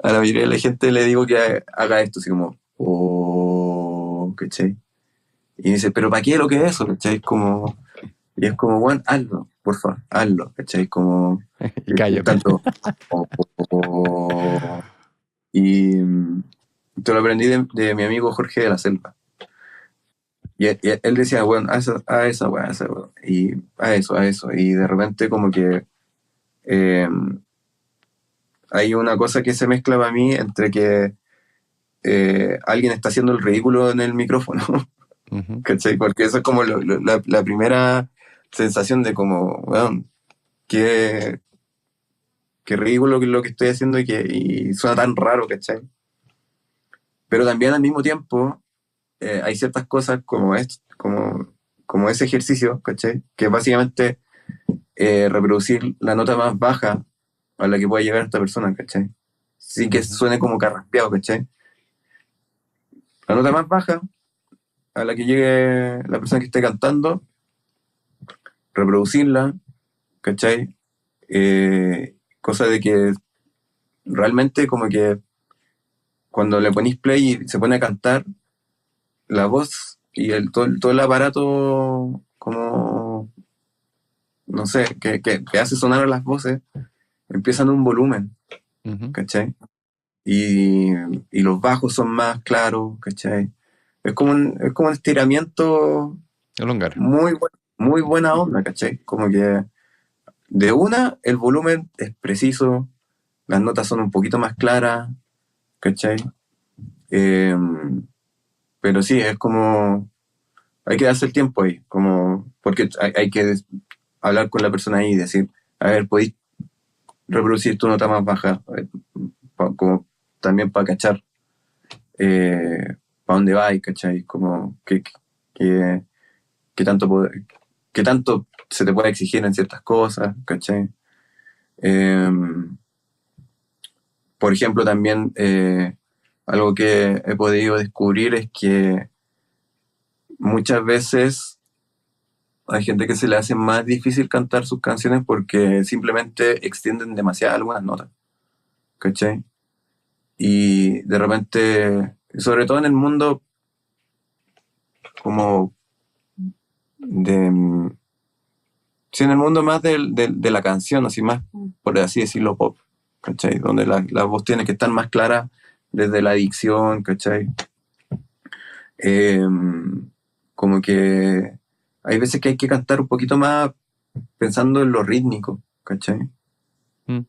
[SPEAKER 2] la mayoría de la gente le digo que haga esto, así como, oh, ¿cachai? Y dice, pero ¿para qué lo que es eso? ¿Cachai? Como, y es como, bueno, hazlo, por favor, hazlo, ¿cachai? Como,
[SPEAKER 1] Y cállate.
[SPEAKER 2] tanto, oh, y te lo aprendí de mi amigo Jorge de la Selva. Y él decía, bueno, a esa, weá, a esa, weá, y a eso. Y de repente como que eh, hay una cosa que se mezcla para mí entre que alguien está haciendo el ridículo en el micrófono,
[SPEAKER 1] Ujú.
[SPEAKER 2] ¿cachai? Porque eso es como la primera sensación de como, weón, qué, qué ridículo que es lo que estoy haciendo y suena tan raro, ¿cachai? Pero también al mismo tiempo hay ciertas cosas como esto, como ese ejercicio, ¿cachai? Que es básicamente reproducir la nota más baja a la que pueda llegar esta persona, ¿cachai? Sí que
[SPEAKER 1] Ujú.
[SPEAKER 2] suene como carraspeado, ¿cachai? La nota más baja a la que llegue la persona que esté cantando, reproducirla, ¿cachai? Cosa de que realmente como que cuando le ponís play y se pone a cantar, la voz y todo el aparato como, no sé, que hace sonar a las voces, empiezan un volumen,
[SPEAKER 1] Ujú.
[SPEAKER 2] ¿cachai? Y los bajos son más claros, ¿cachai? Es como un estiramiento
[SPEAKER 1] Elongar.
[SPEAKER 2] muy buena onda, ¿cachai? Como que de una, el volumen es preciso, las notas son un poquito más claras, ¿cachai? Eh, pero sí, es como, hay que darse el tiempo ahí, como, porque hay que hablar con la persona ahí y decir, a ver, podéis reproducir tu nota más baja, como también para cachar para dónde vais, ¿cachai? Como que, que tanto, que tanto se te puede exigir en ciertas cosas, ¿cachai? Eh, por ejemplo, también algo que he podido descubrir es que muchas veces hay gente que se le hace más difícil cantar sus canciones porque simplemente extienden demasiado algunas notas, ¿cachai? Y de repente, sobre todo en el mundo como de, sí, en el mundo más de la canción, así más, por así decirlo, pop, ¿cachai? Donde la voz tiene que estar más clara desde la dicción, ¿cachai? Eh, como que hay veces que hay que cantar un poquito más pensando en lo rítmico, ¿cachai?
[SPEAKER 1] Mm.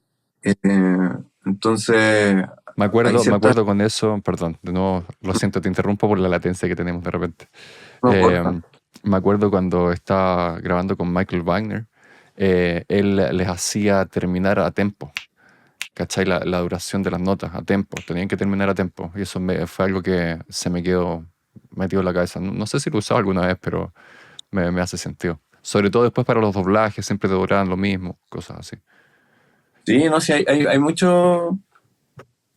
[SPEAKER 2] Eh, entonces, hay
[SPEAKER 1] Me
[SPEAKER 2] ciertas...
[SPEAKER 1] acuerdo con eso, perdón, de nuevo, lo siento, te interrumpo por la latencia que tenemos de repente.
[SPEAKER 2] No, porfa.
[SPEAKER 1] Me acuerdo cuando estaba grabando con Michael Wagner, él les hacía terminar a tempo, ¿cachai? La duración de las notas, a tempo, tenían que terminar a tempo, y eso fue algo que se me quedó metido en la cabeza. No, no sé si lo usaba alguna vez, pero me hace sentido. Sobre todo después para los doblajes, siempre te duraban lo mismo, cosas así.
[SPEAKER 2] Sí, no, sí, hay mucho...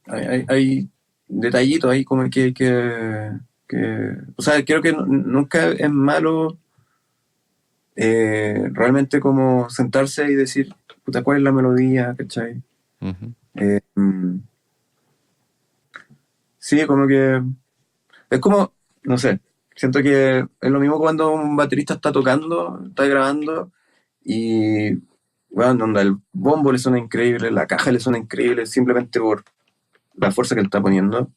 [SPEAKER 2] hay detallitos ahí como o sea, creo que nunca es malo realmente como sentarse y decir, puta, ¿cuál es la melodía? ¿Cachai?
[SPEAKER 1] Ujú.
[SPEAKER 2] Eh, mm, sí, como que es como, no sé, siento que es lo mismo cuando un baterista está tocando, está grabando y, bueno, donde el bombo le suena increíble, la caja le suena increíble simplemente por la fuerza que le está poniendo,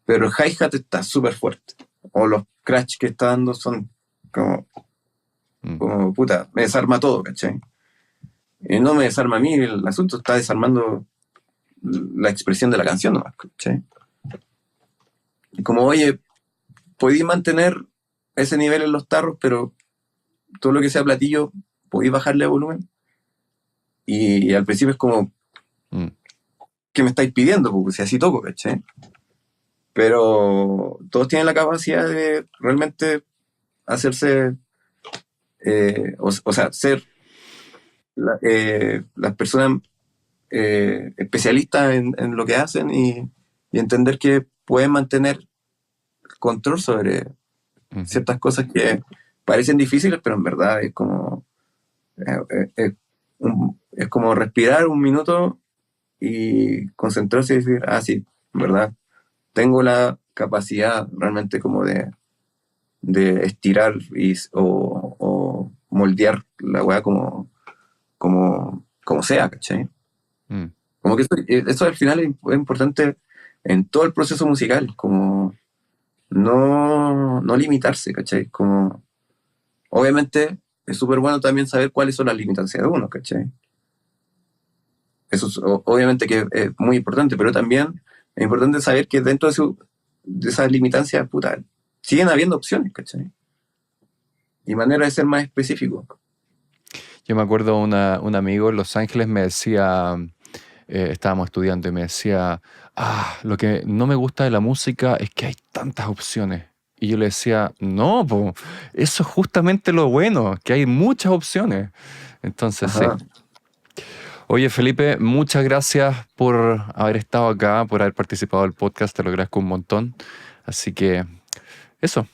[SPEAKER 2] pero el hi-hat está súper fuerte, o los crash que está dando son como,
[SPEAKER 1] Mm.
[SPEAKER 2] como, puta, me desarma todo, ¿cachai? Y no me desarma a mí, el asunto está desarmando la expresión de la canción nomás, ¿cachai? Y como, oye, podéis mantener ese nivel en los tarros, pero todo lo que sea platillo, podéis bajarle volumen. Y al principio es como,
[SPEAKER 1] Mm,
[SPEAKER 2] ¿qué me estáis pidiendo? Porque si así toco, ¿cachai? Pero todos tienen la capacidad de realmente hacerse, o sea, ser las personas especialistas en lo que hacen y entender que pueden mantener control sobre
[SPEAKER 1] ujú.
[SPEAKER 2] ciertas cosas que parecen difíciles, pero en verdad es como, es como respirar un minuto y concentrarse y decir, ah, sí, en verdad, tengo la capacidad realmente como de estirar o moldear la weá como sea, ¿cachai?
[SPEAKER 1] Mm.
[SPEAKER 2] Como que eso al final es importante en todo el proceso musical, como no limitarse, ¿cachai? Como, obviamente es súper bueno también saber cuáles son las limitancias de uno, ¿cachai? Eso es, obviamente que es muy importante, pero también es importante saber que dentro de esas limitancias, puta, siguen habiendo opciones, ¿cachai? Y manera de ser más específico.
[SPEAKER 1] Yo me acuerdo un amigo en Los Ángeles me decía, estábamos estudiando y me decía, lo que no me gusta de la música es que hay tantas opciones. Y yo le decía, no, po, eso es justamente lo bueno, que hay muchas opciones. Entonces, sí.
[SPEAKER 2] Ajá.
[SPEAKER 1] Oye, Felipe, muchas gracias por haber estado acá, por haber participado del podcast, te lo agradezco un montón. Así que, eso.